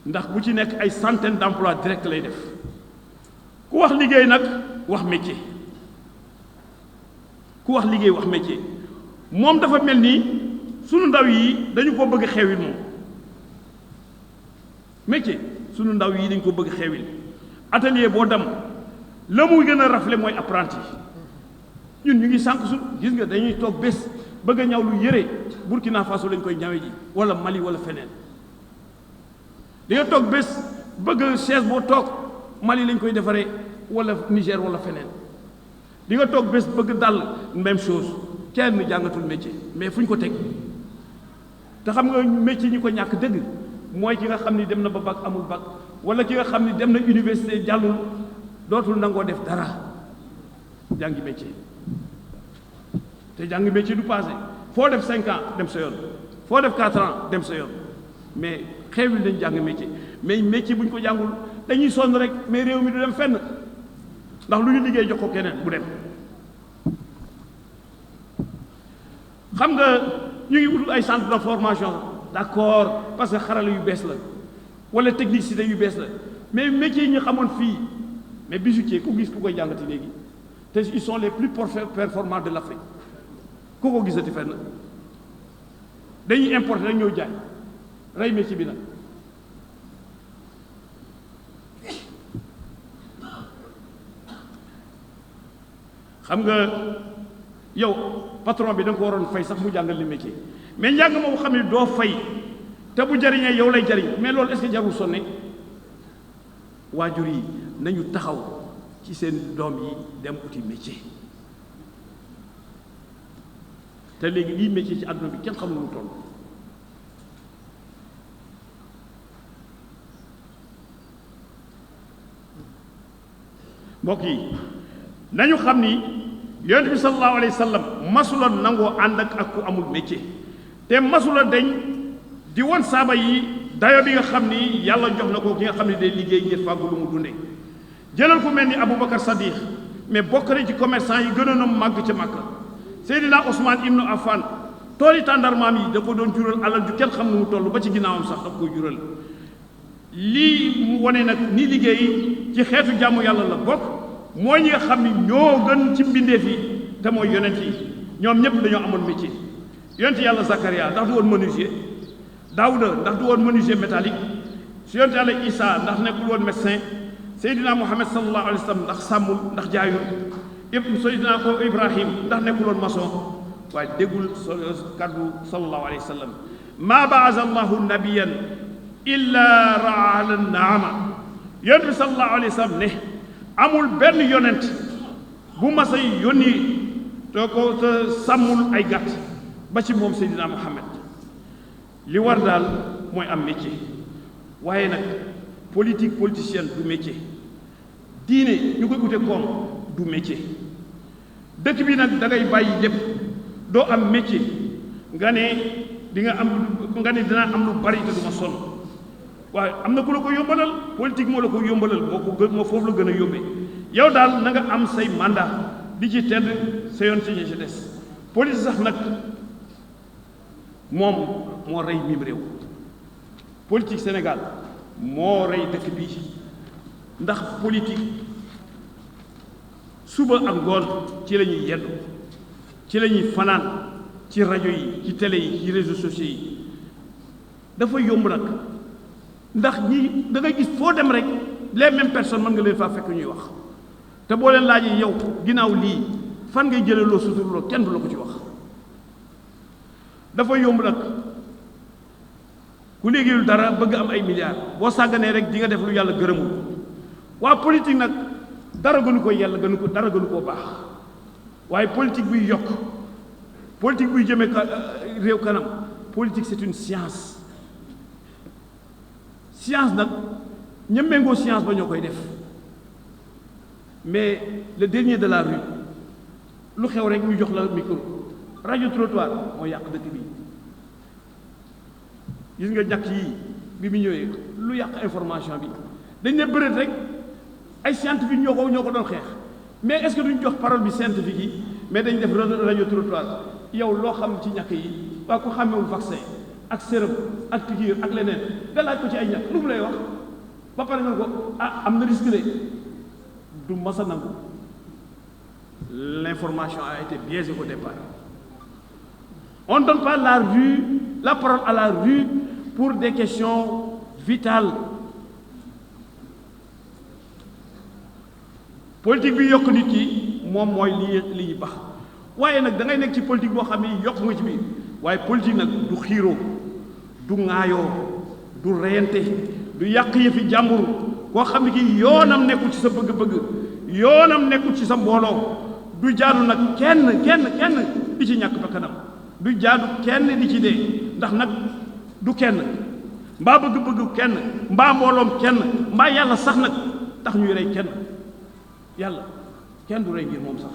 ndax bu ci nekk ay centaines d'emplois direct lay def ku wax liggéey nag wax métier ku wax liggéey wax métier moom dafa mel ni sunu ndaw yi dañu ko bëgg xewil moom métier sunu ndaw yi dañu ko bëgg xewil atelier boo dem la muy gën a rafle mooy apprenti ñun ñu ngi sànq su gis nga dañuy toog bés bëgg a ñaw lu yëre Burkina Faso lañ koy ñawe ji wala Mali wala feneen di nga toog bés bëgg chaise boo toog Mali lañ koy defaree wala Niger wala feneen di nga toog bés bëgg dal même chose kenn jàngatul métier mais fu ñu ko teg te xam nga métier ñi ko ñàkk dëgg mooy ki nga xam ni dem na ba bac amul bac wala ki nga xam ni dem na université jàllul dootul nangoo def dara jàngi métier te jàngi métier du passé foo def 5 ans dem sa yoon foo def 4 ans dem sa yoon mais xeewil dañ jàng métier mais métier bu ñu ko jàngul dañuy sonn rek mais réew mi du dem fenn ndax lu ñu liggéey jox ko keneen bu dem xam nga ñu ngi utul ay centre de formation d'accord parce que xarala yu bees la wala technicité yu bees la mais métier yi ñu xamoon fii mais bijoutier ku gis ku koy jàngati léegi te ils sont les plus performants de l'Afrique ku ko gisati fenn dañuy importer rek ñëw jaay rey métier bi nag xam nga yow patron bi da nga ko waroon fay sax mu jàngal li métier mais njàng moo xam ne doo fay te bu jariñee yow lay jariñ mais loolu est-ce que jarul sonne waajur yi nañu taxaw ci seen doom yi dem uti métier te léegi lii métier ci àdduna bi kenn xamul lu toll mbokk yi nañu xam ni yonent bi sallallahu alayhi wa sallam masula nangoo ànd ak ku amul métier te masula dañ di won saaba yi dayo bi nga xam ni yàlla jox na ko ki nga xam ne day liggéey ngir fàggu lu mu dunde jëlal ku mel ni Aboubacar Sadiq mais bokk na ci commerçant yi gënoon a màgg ca Makka Seydina Ousmane Ibnu Affan tooli tàndarmaam yi da ko doon jural alal ju kenn xam nu mu toll ba ci ginnaawam sax daf koy jural lii mu wane nag ni liggéey ci xeetu jàmm yàlla la bokk mooy ñi nga xam ni ñoo gën ci mbindeef yi te mooy yonent yi ñoom ñëpp dañoo amoon métier yonent yàlla Zakaria ndax du woon menuisier Daouda ndax du woon menuisier métallique su yonent yàlla Isa ndax nekkul woon médecin Seydina Muhammad sallallahu alayhi wa sallam ndax sàmmul ndax jaayul Seydina ko Ibrahim ndax nekkul woon maçon waaye déggul kaddu sallallahu alayhi wa sallam maa ba'atha Allahu nabiyan illa raa ala naama yonent bi sallallahu alayhi wa sallam ne amul benn yonent bu masa yónni te ko te sàmmul ay gàtt ba ci moom Seydina Muhammad li war daal mooy am métier waaye nag politique politicienne du métier diine ñu koy ute koom du métier dëkk bi nag da ngay bàyyi lépp doo am métier nga ne di nga am nga ne dinaa am lu bari te du ma sonn waaye am na ku la ko yombalal politique moo la ko yombalal moo ko gën moo foofu la gën a yóbbee yow daal na nga am say mandat di ci tedd sa yoon ci ñi ci des politique sax nag moom moo rey mim réew politique Sénégal moo rey dëkk bi ndax politique suba ak ngoon ci la ñuy yeddu ci la ñuy fanaan ci rajo yi ci télé yi ci réseaux sociaux yi dafa yomb nag ndax ñi da ngay gis foo dem rek les mêmes personnes mën nga leen faa fekk ñuy wax te boo leen laajee yow ginnaaw lii fan ngay jëlee loo suturloo kenn du la ko ci wax dafa yomb nag ku liggéeyul dara bëgg am ay milliards boo sàgganee rek di nga def lu yàlla gërëmul waa politique nag dara gënu ko yàlla dara gënu koo baax waaye politique buy yokk politique buy jëmee réew kanam politique c'est une science science nag ña méngoo science ba ñoo koy def mais le dernier de la rue lu xew rek ñu jox la micro rajo trottoir moo yàq dëkk bi gis nga ñàkk yi bi mu ñëwee lu yàq information bi dañ ne bëreet rek ay scientifique ñoo ko doon xeex mais est-ce que duñ jox parole bi scientifique yi mais dañ def rajo trottoir yow loo xam ci ñàkk yi waa ko xàmmewul vaccin ak sérum ak piqûre ak leneen nga laaj ko ci ay ñàkk lu mu lay wax ba pare nga ko am na risque de du mas a nangu. L'information a été biaisée au départ. On ne donne pas la parole à la rue pour des questions vitales. Politique bi yokk nit ki moom mooy li ñu bax waaye nag da ngay nekk ci politique boo xam ne yokk nga ci biir waaye politique nag du xiiroo du ŋaayoo du reyante du yàq yëfi jàmbur koo xam ne ki yoonam nekkul ci sa bëgg-bëgg yoonam nekkul ci sa mbooloo du jaadu nag kenn di ci ñàkk bakkanam du jaadu kenn di ci dee ndax nag du kenn mbaa bëgg-bëgg kenn mbaa mbooloom kenn mbaa yàlla sax nag tax ñuy rey kenn yàlla kenn du rey ngir moom sax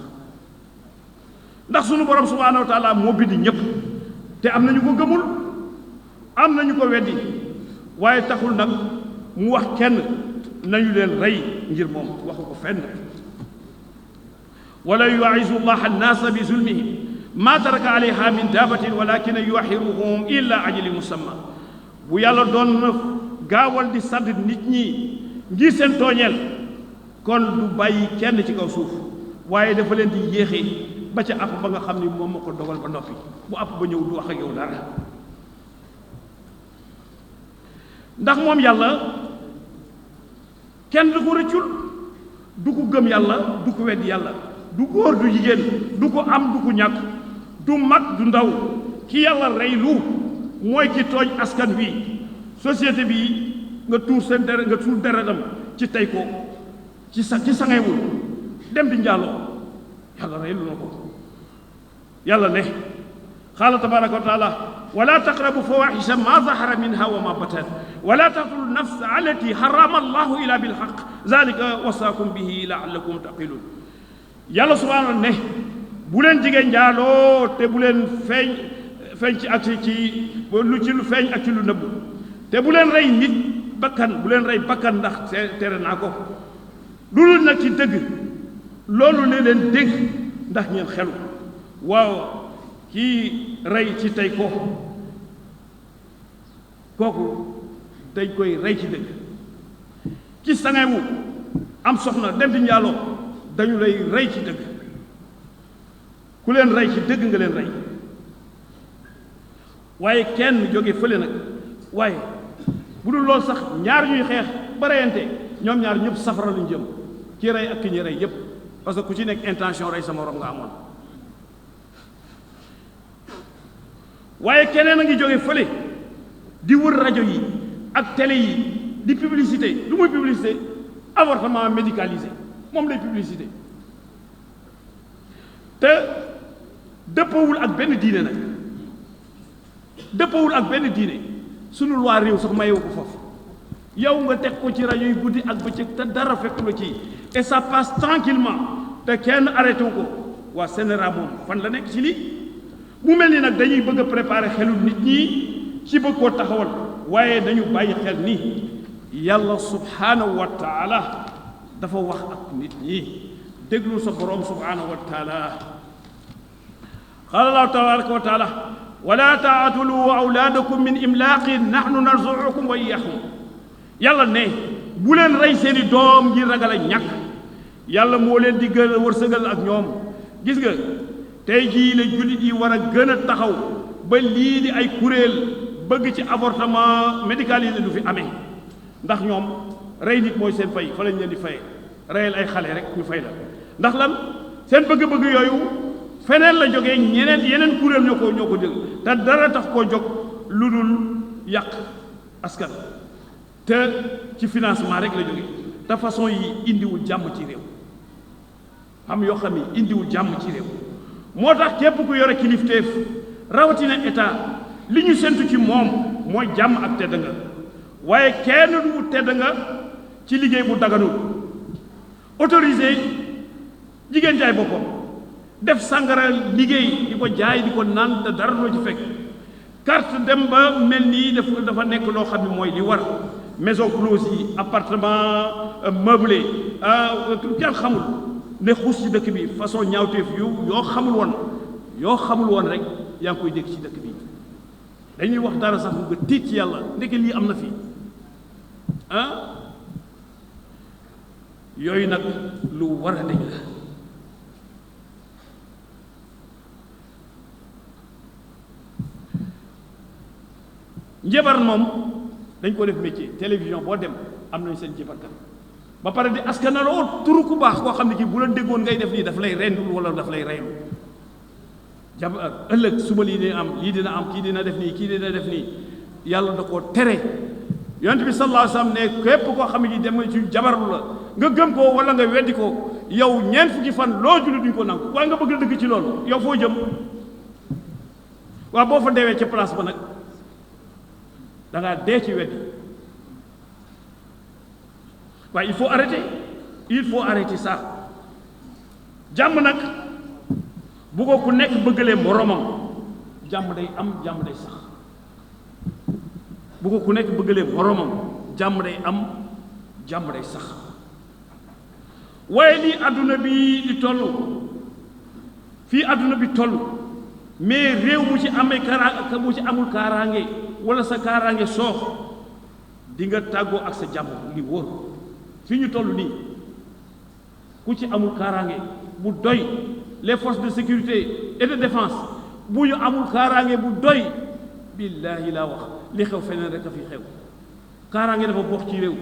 ndax sunu borom subhaanahu wa taala moo bind ñépp te am nañu ko gëmul am nañu ko weddi waaye taxul nag mu wax kenn nañu leen rey ngir moom waxu ko fenn wala yu'izu llaha annaasa bi zulmihim ma taraka alayha min daabatin walakin yuaxiruhum illa ajali musamma bu yàlla doon na gaawal di sadd nit ñi ngir seen tooñeel kon du bàyyi kenn ci kaw suuf waaye dafa leen di yéexee ba ca àpp ba nga xam ni moom moo ko dogal ba noppi bu àpp ba ñëw du wax ak yow dara ndax moom yàlla kenn du ko rëccul du ko gëm yàlla du ko weddi yàlla du góor du jigéen du ko am du ko ñàkk du mag du ndaw ki yàlla rey lu mooy ki tooñ askan bi société bi nga tuur seen deret nga tuur deretam ci tey ko ci sangewul dem di njaaloo yàlla rey lu na ko yàlla ne qaala tabaraka wa taala wala taqrabu fawahisha ma zahara minha wa ma batan wala taqtulu nafsa allati harama allahu illa bilhaq zalika wasaakum bihi laallakum taqilun yàlla subhaanahu ne bu leen jigéen njaaloo te bu leen feeñ ci ak ci lu feeñ ak ci lu nëbb te bu leen rey nit bakkan bu leen rey bakkan ndax tere naa ko loolu nag ci dëgg loolu ne leen dégg ndax ngeen xelu waaw kii rey ci tey kooku dañ koy rey ci dëgg ci sangewu am soxna dem di njaaloo dañu lay rey ci dëgg ku leen rey ci dëgg nga leen rey waaye kenn jóge fële nag waaye bu dul loolu sax ñaar ñuy xeex ba reyante ñoom ñaar ñëpp safara luñ jëm ki rey ak ki ñu rey yépp parce que ku ci nekk intention rey sa morom nga amoon waaye keneen a ngi jóge fële di wër rajo yi ak télé yi di publicité lu muy publicité avortement médicalisé moom lay publicité te dëppawul ak benn diine nag dëppawul ak benn diine sunu loi réew sax mayewu ko foofu yow nga teg ko ci rajo yi guddi ak bëccëg te dara fekku la ci et ça passe tranquillement te kenn arrêté wu ko waa Sénégal moom fan la nekk ci lii mu mel ni nag dañuy bëgg a préparer xelu nit ñi ci bëgg koo taxawal waaye dañu bàyyi xel ni yàlla subhanahu wa taala dafa wax ak nit ñi déglu sa borom subhanahu wa taala qaala allahu tabaraka wa taala wala taatulu awlaadakum min imlaaqin nahnu narzuqukum wa iyyahum yàlla ne bu leen rey seeni doom ngir ragal a ñàkk yàlla moo leen di gën a wërsëgal ak ñoom gis nga tey jii la jullit yi war a gën a taxaw ba lii di ay kuréel bëgg ci avortement médicalisé du fi amee ndax ñoom rey nit mooy seen fay fa lañ leen di fay reyal ay xale rek ñu fay la ndax lan seen bëgg-bëgg yooyu feneen la jógee yeneen kuréel ñoo ko jël te dara tax koo jóg lu dul yàq askan te ci financement rek la jógee te façon yi indiwul jàmm ci réew xam yoo xam ni indiwul jàmm ci réew moo tax képp ku yore kilifteef rawatina état li ñu sentu ci moom mooy jàmm ak tedd nga waaye kenn du wut tedd nga ci liggéey bu daganul autorisé jigéen jaay boppam def sàngara liggéey di ko jaay di ko naan te dara loo ci fekk carte dem ba mel nii dafa nekk loo xam ne mooy li war maison close yi appartement meublé kenn xamul ne xuus ci dëkk bi façon ñaawteef yoo xamul woon rek yaa ngi koy dégg ci dëkk bi dañuy wax dara sax nga tiit ci yàlla ndeke lii am na fi yooyu nag lu war a dañ la njabar moom dañ ko def métier télévision boo dem am nañu seen njabarkat ba pare di askanaloo turu ku baax koo xam ne kii bu la déggoon ngay def lii daf lay rendul wala daf lay reylu jabar ëllëg suba lii dina am lii dina am kii dina def nii kii dina def nii yàlla da koo tere yonent bi sallallahu alayhi wasallam ne képp koo xam ne dem nga ci jabarlu la nga gëm ko wala nga weddi ko yow ñeent fukki fan loo julli duñ ko nangu waaye nga bëgg a dëgg ci loolu yow foo jëm waaw boo fa deewee ca place ba nag da ngaa dee ci weddi waaye il faut arrêter ça jàmm nag bu ko ku nekk bëggalee moromam jàmm day am jàmm day sax bu ko ku nekk bëggalee moromam jàmm day am jàmm day sax waaye lii àdduna bi di toll fii àdduna bi toll mais réew mu ci amee mu ci amul kaaraange wala sa kaaraange soox di nga tàggoo ak sa jàmm li wóor fii ñu toll nii ku ci amul kaaraange bu doy les forces de sécurité et de défense bu ñu amul kaaraange bu doy billaahi laa wax li xew feneen rek a fi xew kaaraange dafa bokk ci réew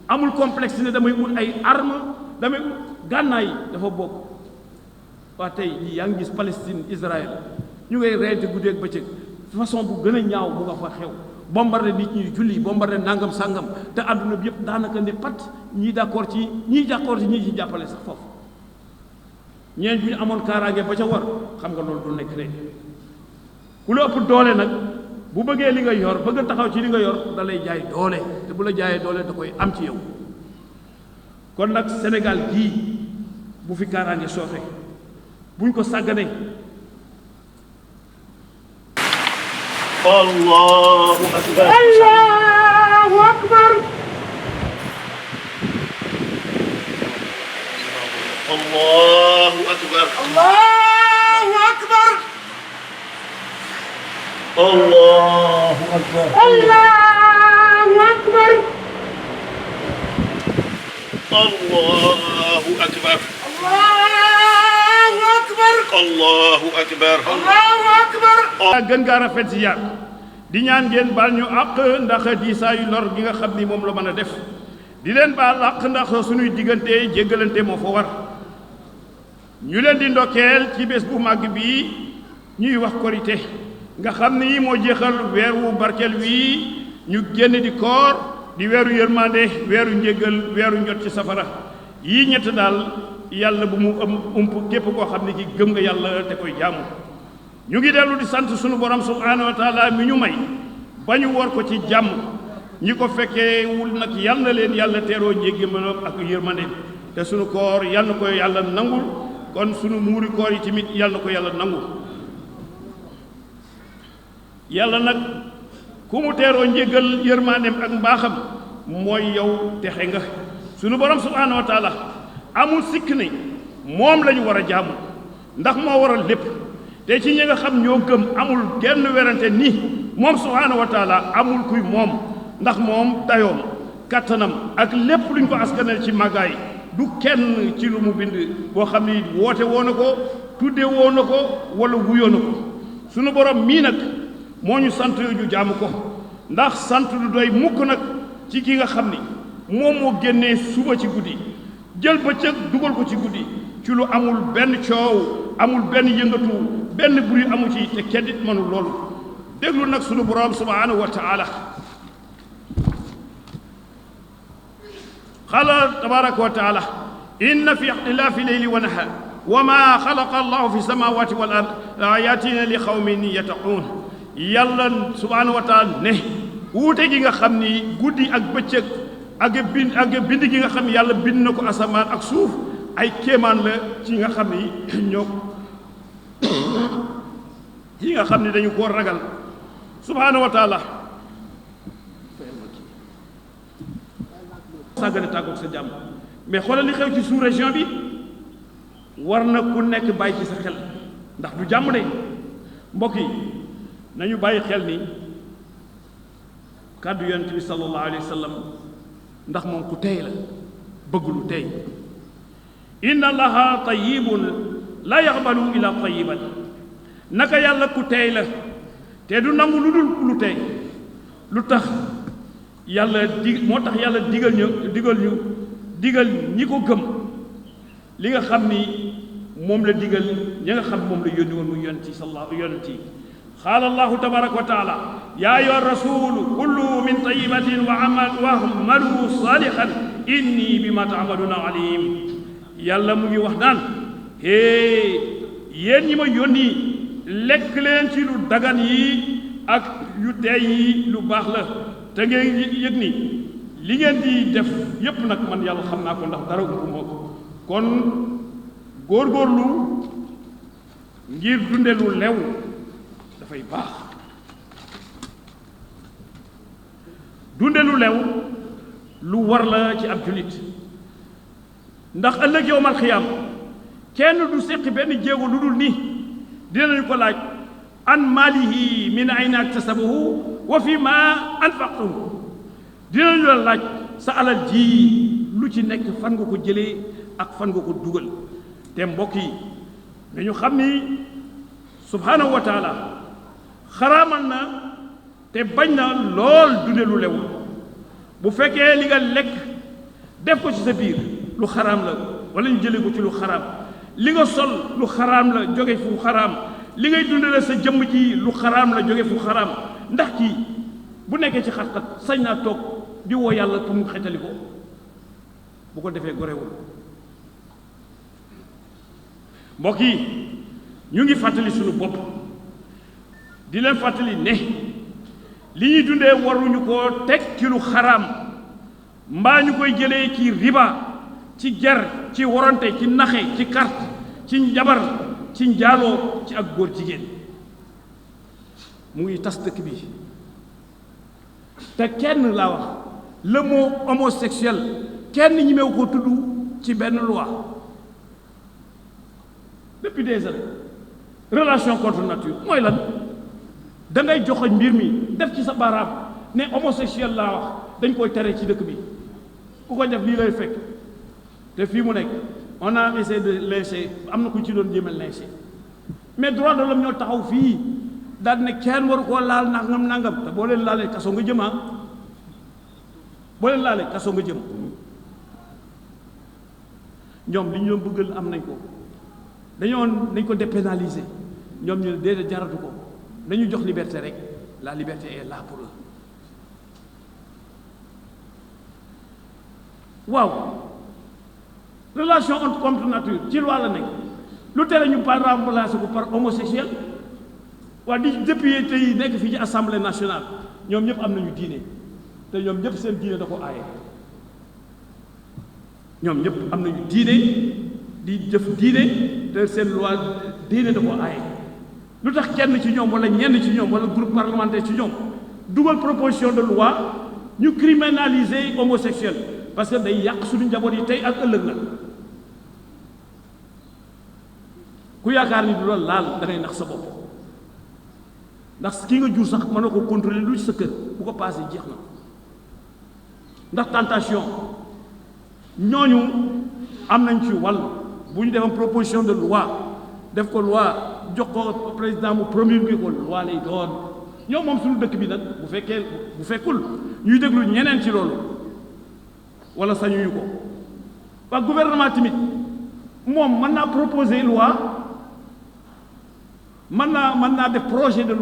amul complexe ne damay ut ay arme damay ut gànnaay dafa bokk waa tey yi yaa ngi gis Palestine Israël ñu ngay reyante guddeeg bëccëg façon bu gën a ñaaw bu nga fa xew bombardé nit ñi julli bombardé nangam sàngam te àdduna bi yëpp daanaka ne pat ñii d'accord ci ñii ci jàppale sax foofu ñeen bi ñu amoon kaaraange ba ca war xam nga loolu du nekk rek ku la ëpp doole nag bu bëggee li nga yor bëgg taxaw ci li nga yor da lay jaay doole te bu la jaayee doole da koy am ci yow kon nag Sénégal gii bu fi kaaraange sooxe buñ ko sàggane Allahu akbar Allahu akbar Allahu akbar Allahu akbar Allahu akbar Allahu akbar Allahu akbar Allahu akbar Allahu akbar Allahu akbar gën ngaa rafet si yaar di ñaan ngeen baal ñu àq ndax diisaayu lor gi nga xam ni moom la mën a def di leen baal àq ndax suñuy diggante jéggalante moo fa war ñu leen di ndokkeel ci bés bu màgg bi ñuy wax korité nga xam ni moo jeexal weeru barkeel wi ñu génn di koor di weeru yërmande weeru njéggal weeru njot ci safara yii ñett daal yàlla bu mu ump képp koo xam ne ki gëm nga yàlla te koy jaamu ñu ngi dellu di sant sunu borom subhaanahu wa taala mi ñu may ba ñu war ko ci jàmm ñi ko fekkee wul nag yal na leen yàlla teeroo njéggalam ak yërmande te sunu koor yal na ko yàlla nangul kon sunu muuri koor yi tamit yal na ko yàlla nangul yàlla nag ku mu teeroo njéggal yërmandeem ak mbaaxam mooy yow texe nga sunu borom subhaanahu wa taala amul sikk ne moom la ñu war a jaamu ndax moo waral lépp te ci ñi nga xam ñoo gëm amul genn werante ni moom subhaanahu wa taala amul kuy moom ndax moom dayoom kattanam ak lépp luñ ko askanal ci màggaay du kenn ci lu mu bind boo xam ni woote woo na ko tudde woo na ko wala wuyoo na ko sunu borom mii nag moo ñu sant ñu jaamu ko ndax sant du doy mukk nag ci ki nga xam ni moom moo génnee suba ci guddi jël bëccëg dugal ko ci guddi ci lu amul benn coow amul benn yëngatu benn bruit amu ci te kenn it mënul loolu déglu nag sunu borom subhanahu wa taala xala tabaraka wa taala inna fi ixtilaafi leyli wa nahar wa ma xalaqa allahu fi samawati wal ard ayatina li xawmin yattaquun yàlla subhanahu wa taala ne wuute gi nga xam ni guddi ak bëccëg ak bind gi nga xam ni yàlla bind na ko asamaan ak suuf ay kéemaan la ci nga xam ni ñoo ci nga xam ni dañu koo ragal subhanahu wa taala sàggane tàggoog sa jàmm. mais xoolal li xew ci sous région bi war na ku nekk bàyyi ci sa xel ndax du jàmm de mbokk yi nañu bàyyi xel ni kàddu yonent bi sallallahu alayhi wa sallam ndax moom ku tey la bëgg lu tey inna allaha tayyibun la yaqbalu illa tayyiban naka yàlla ku tey la te du nangu lu dul lu tey lu tax yàlla moo tax yàlla digal ñi ko gëm li nga xam ni moom la digal ñi nga xam moom la yónni woon mu yonent yi qaala allahu tabaraka wa taala yaa ayyuha rasulu kullu min tayyibatin wa amalu salihan inni bima taamaluuna alim yàlla mu ngi wax naan yéen ñi ma yónni lekk leen ci lu dagan yi ak yu teey yi lu baax la te ngeen yëg ni li ngeen di def yépp nag man yàlla xam naa ko ndax dara umpu moo ko kon góorgóorlu ngir dunde lu lew dafay baax dunde lu lew lu war la ci ab julit ndax ëllëg yowmal xiyaam kenn du séqi benn jéego lu dul ni dinañu ko laaj an maalihi min ayna iktasabahu wa fi ma anfaqtuhu dinañu la laaj sa alal ji lu ci nekk fan nga ko jëlee ak fan nga ko dugal te mbokk yi nañu xam ni subhanahu wa taala xaraamal na te bañ na lool dunde lu lewul bu fekkee li nga lekk def ko ci sa biir lu xaraam la wala ñu jëlee ko ci lu xaraam li nga sol lu xaraam la jóge fu xaraam li ngay dundale sa jëmm ji lu xaraam la jóge fu xaraam ndax kii bu nekkee ci xat-xat sañ naa toog di woo yàlla pour mu xetali ko bu ko defee gorewul mbokk yi ñu ngi fàttali suñu bopp di leen fàttali ne li ñuy dundee waruñu koo teg ci lu xaraam mbaa ñu koy jëlee ci riba ci ger ci warante ci naxe ci carte ci njabar ci njaaloo ci ak góor jigéen mu ngi tas dëkk bi te kenn laa wax le mot homosexuel kenn ñemewu ko tudd ci benn loi depuis des années relation contre nature mooy lan da ngay joxoñ mbir mi def ci sa baaraam ne homosexuel laa wax dañ koy tere ci dëkk bi ku ko def lii lay fekk te fii mu nekk on a essayé de lyncher am na ku ci doon jéemal lyncher mais droit de l'homme ñoo taxaw fii daal ne kenn waru koo laal nangam te boo leen laalee kaso nga jëm boo leen laalee kaso nga jëm ñoom li ñu doon bëggal am nañ ko dañ ko dépénaliser ñoom ñu ne déedéet jaratu ko dañu jox liberté rek la liberté est là pour eux waaw relation contre nature ci loi la nekk lu tere ñu par remplacer ko par homosexuel waa di député yi nekk fii ci assemblée nationale ñoom ñëpp am nañu diine te ñoom ñëpp seen diine da ko aaye ñoom ñëpp am nañu diine di jëf diine te seen loi diine da ko aaye lu tax kenn ci ñoom wala ñenn ci ñoom wala groupe parlementaire ci ñoom dugal proposition de loi ñu criminaliser homosexuel parce que day yàq suñu njaboot yi tey ak ëllëg la ku yaakaar ni du loolu laal da ngay nax sa bopp ndax ki nga jur sax mën na ko contrôler lu ci sa kër bu ko passé jeex na ndax tentation ñooñu am nañ ci wàll bu ñu defoon proposition de loi def ko loi jox ko président mu promulguer ko loi lay doon ñoom moom suñu dëkk bi nag bu fekkul ñuy déglu ñeneen ci loolu wala sañuñu ko waa gouvernement tamit moom mën naa proposer loi mën naa def projet de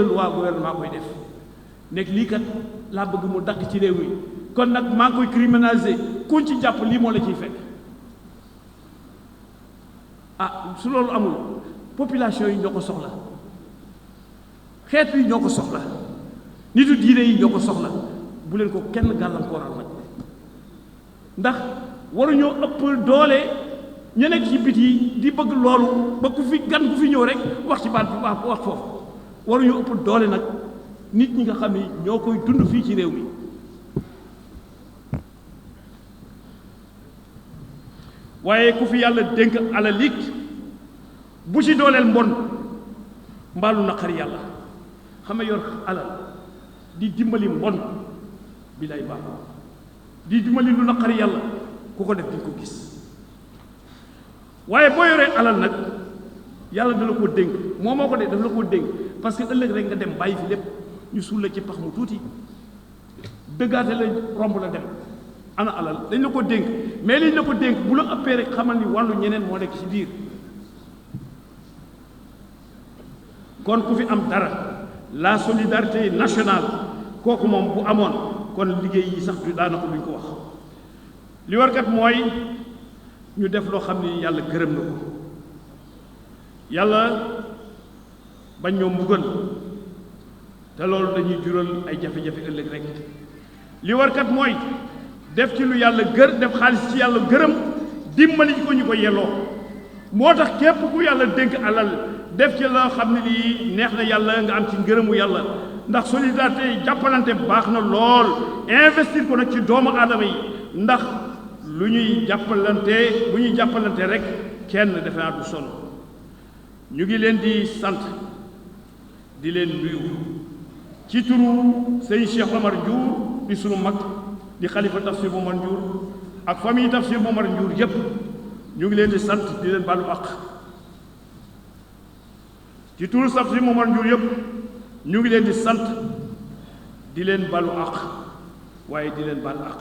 loi gouvernement koy def nekk lii kat laa bëgg mu dakk ci réew mi kon nag maa ngi koy criminaliser kuñ ci jàpp lii moo la ciy fekk su loolu amul population yi ñoo ko soxla xeet yi ñoo ko soxla nitu diine yi ñoo ko soxla bu leen ko kenn gàllankooral nag ndax waruñoo ëpp doole ñu nekk ci bit yi di bëgg loolu ba ku fi ñëw rek wax ci baat bi wax foofu waruñoo ëpp doole nag nit ñi nga xam ni ñoo koy dund fii ci réew mi waaye ku fi yàlla dénk alal it bu ci dooleel mbon mbaalu naqari yàlla xam nga yor alal di dimbali mbon bi lay baax di dimbali lu naqari yàlla ku ko def di ko gis waaye boo yoree alal nag yàlla dala ko dénk moo ko de daf la ko dénk parce que ëllëg rek nga dem bàyyi fi lépp ñu suul la ci pax mu tuuti dëggaate la romb la dem ana alal dañ la ko dénk mais liñ la ko dénk bu la ëppee rek xamal ni wàllu ñeneen moo nekk ci biir kon ku fi am dara la solidarité nationale kooku moom bu amoon kon liggéey yi sax du daanaka duñ ko wax li war kat mooy ñu def loo xam ni yàlla gërëm na ko yàlla bañ ñoo mbugal te loolu dañuy jural ay jafe-jafe ëllëg rek li war kat mooy def ci lu yàlla def xaalis ci yàlla gërëm dimbali ko ñu ko yelloo moo tax képp ku yàlla dénk alal def ci la xam ne lii neex na yàlla nga am ci ngërëmu yàlla ndax solidarité jàppalante baax na lool investir ko nag ci doomu aadama yi ndax lu ñuy jàppalante bu ñuy jàppalante rek kenn defe naa du sonn ñu ngi leen di sant di leen nuyu ci turu sëñ Cheikh Omar Ndiour di sunu mag di xalifa tafsir Momar Ndiour ak famille tafsir Momar Ndiour yépp ñu ngi leen di sant di leen balu àq ci turu tafsir Momar Ndiour yépp ñu ngi leen di sant di leen balu àq waaye di leen balu àq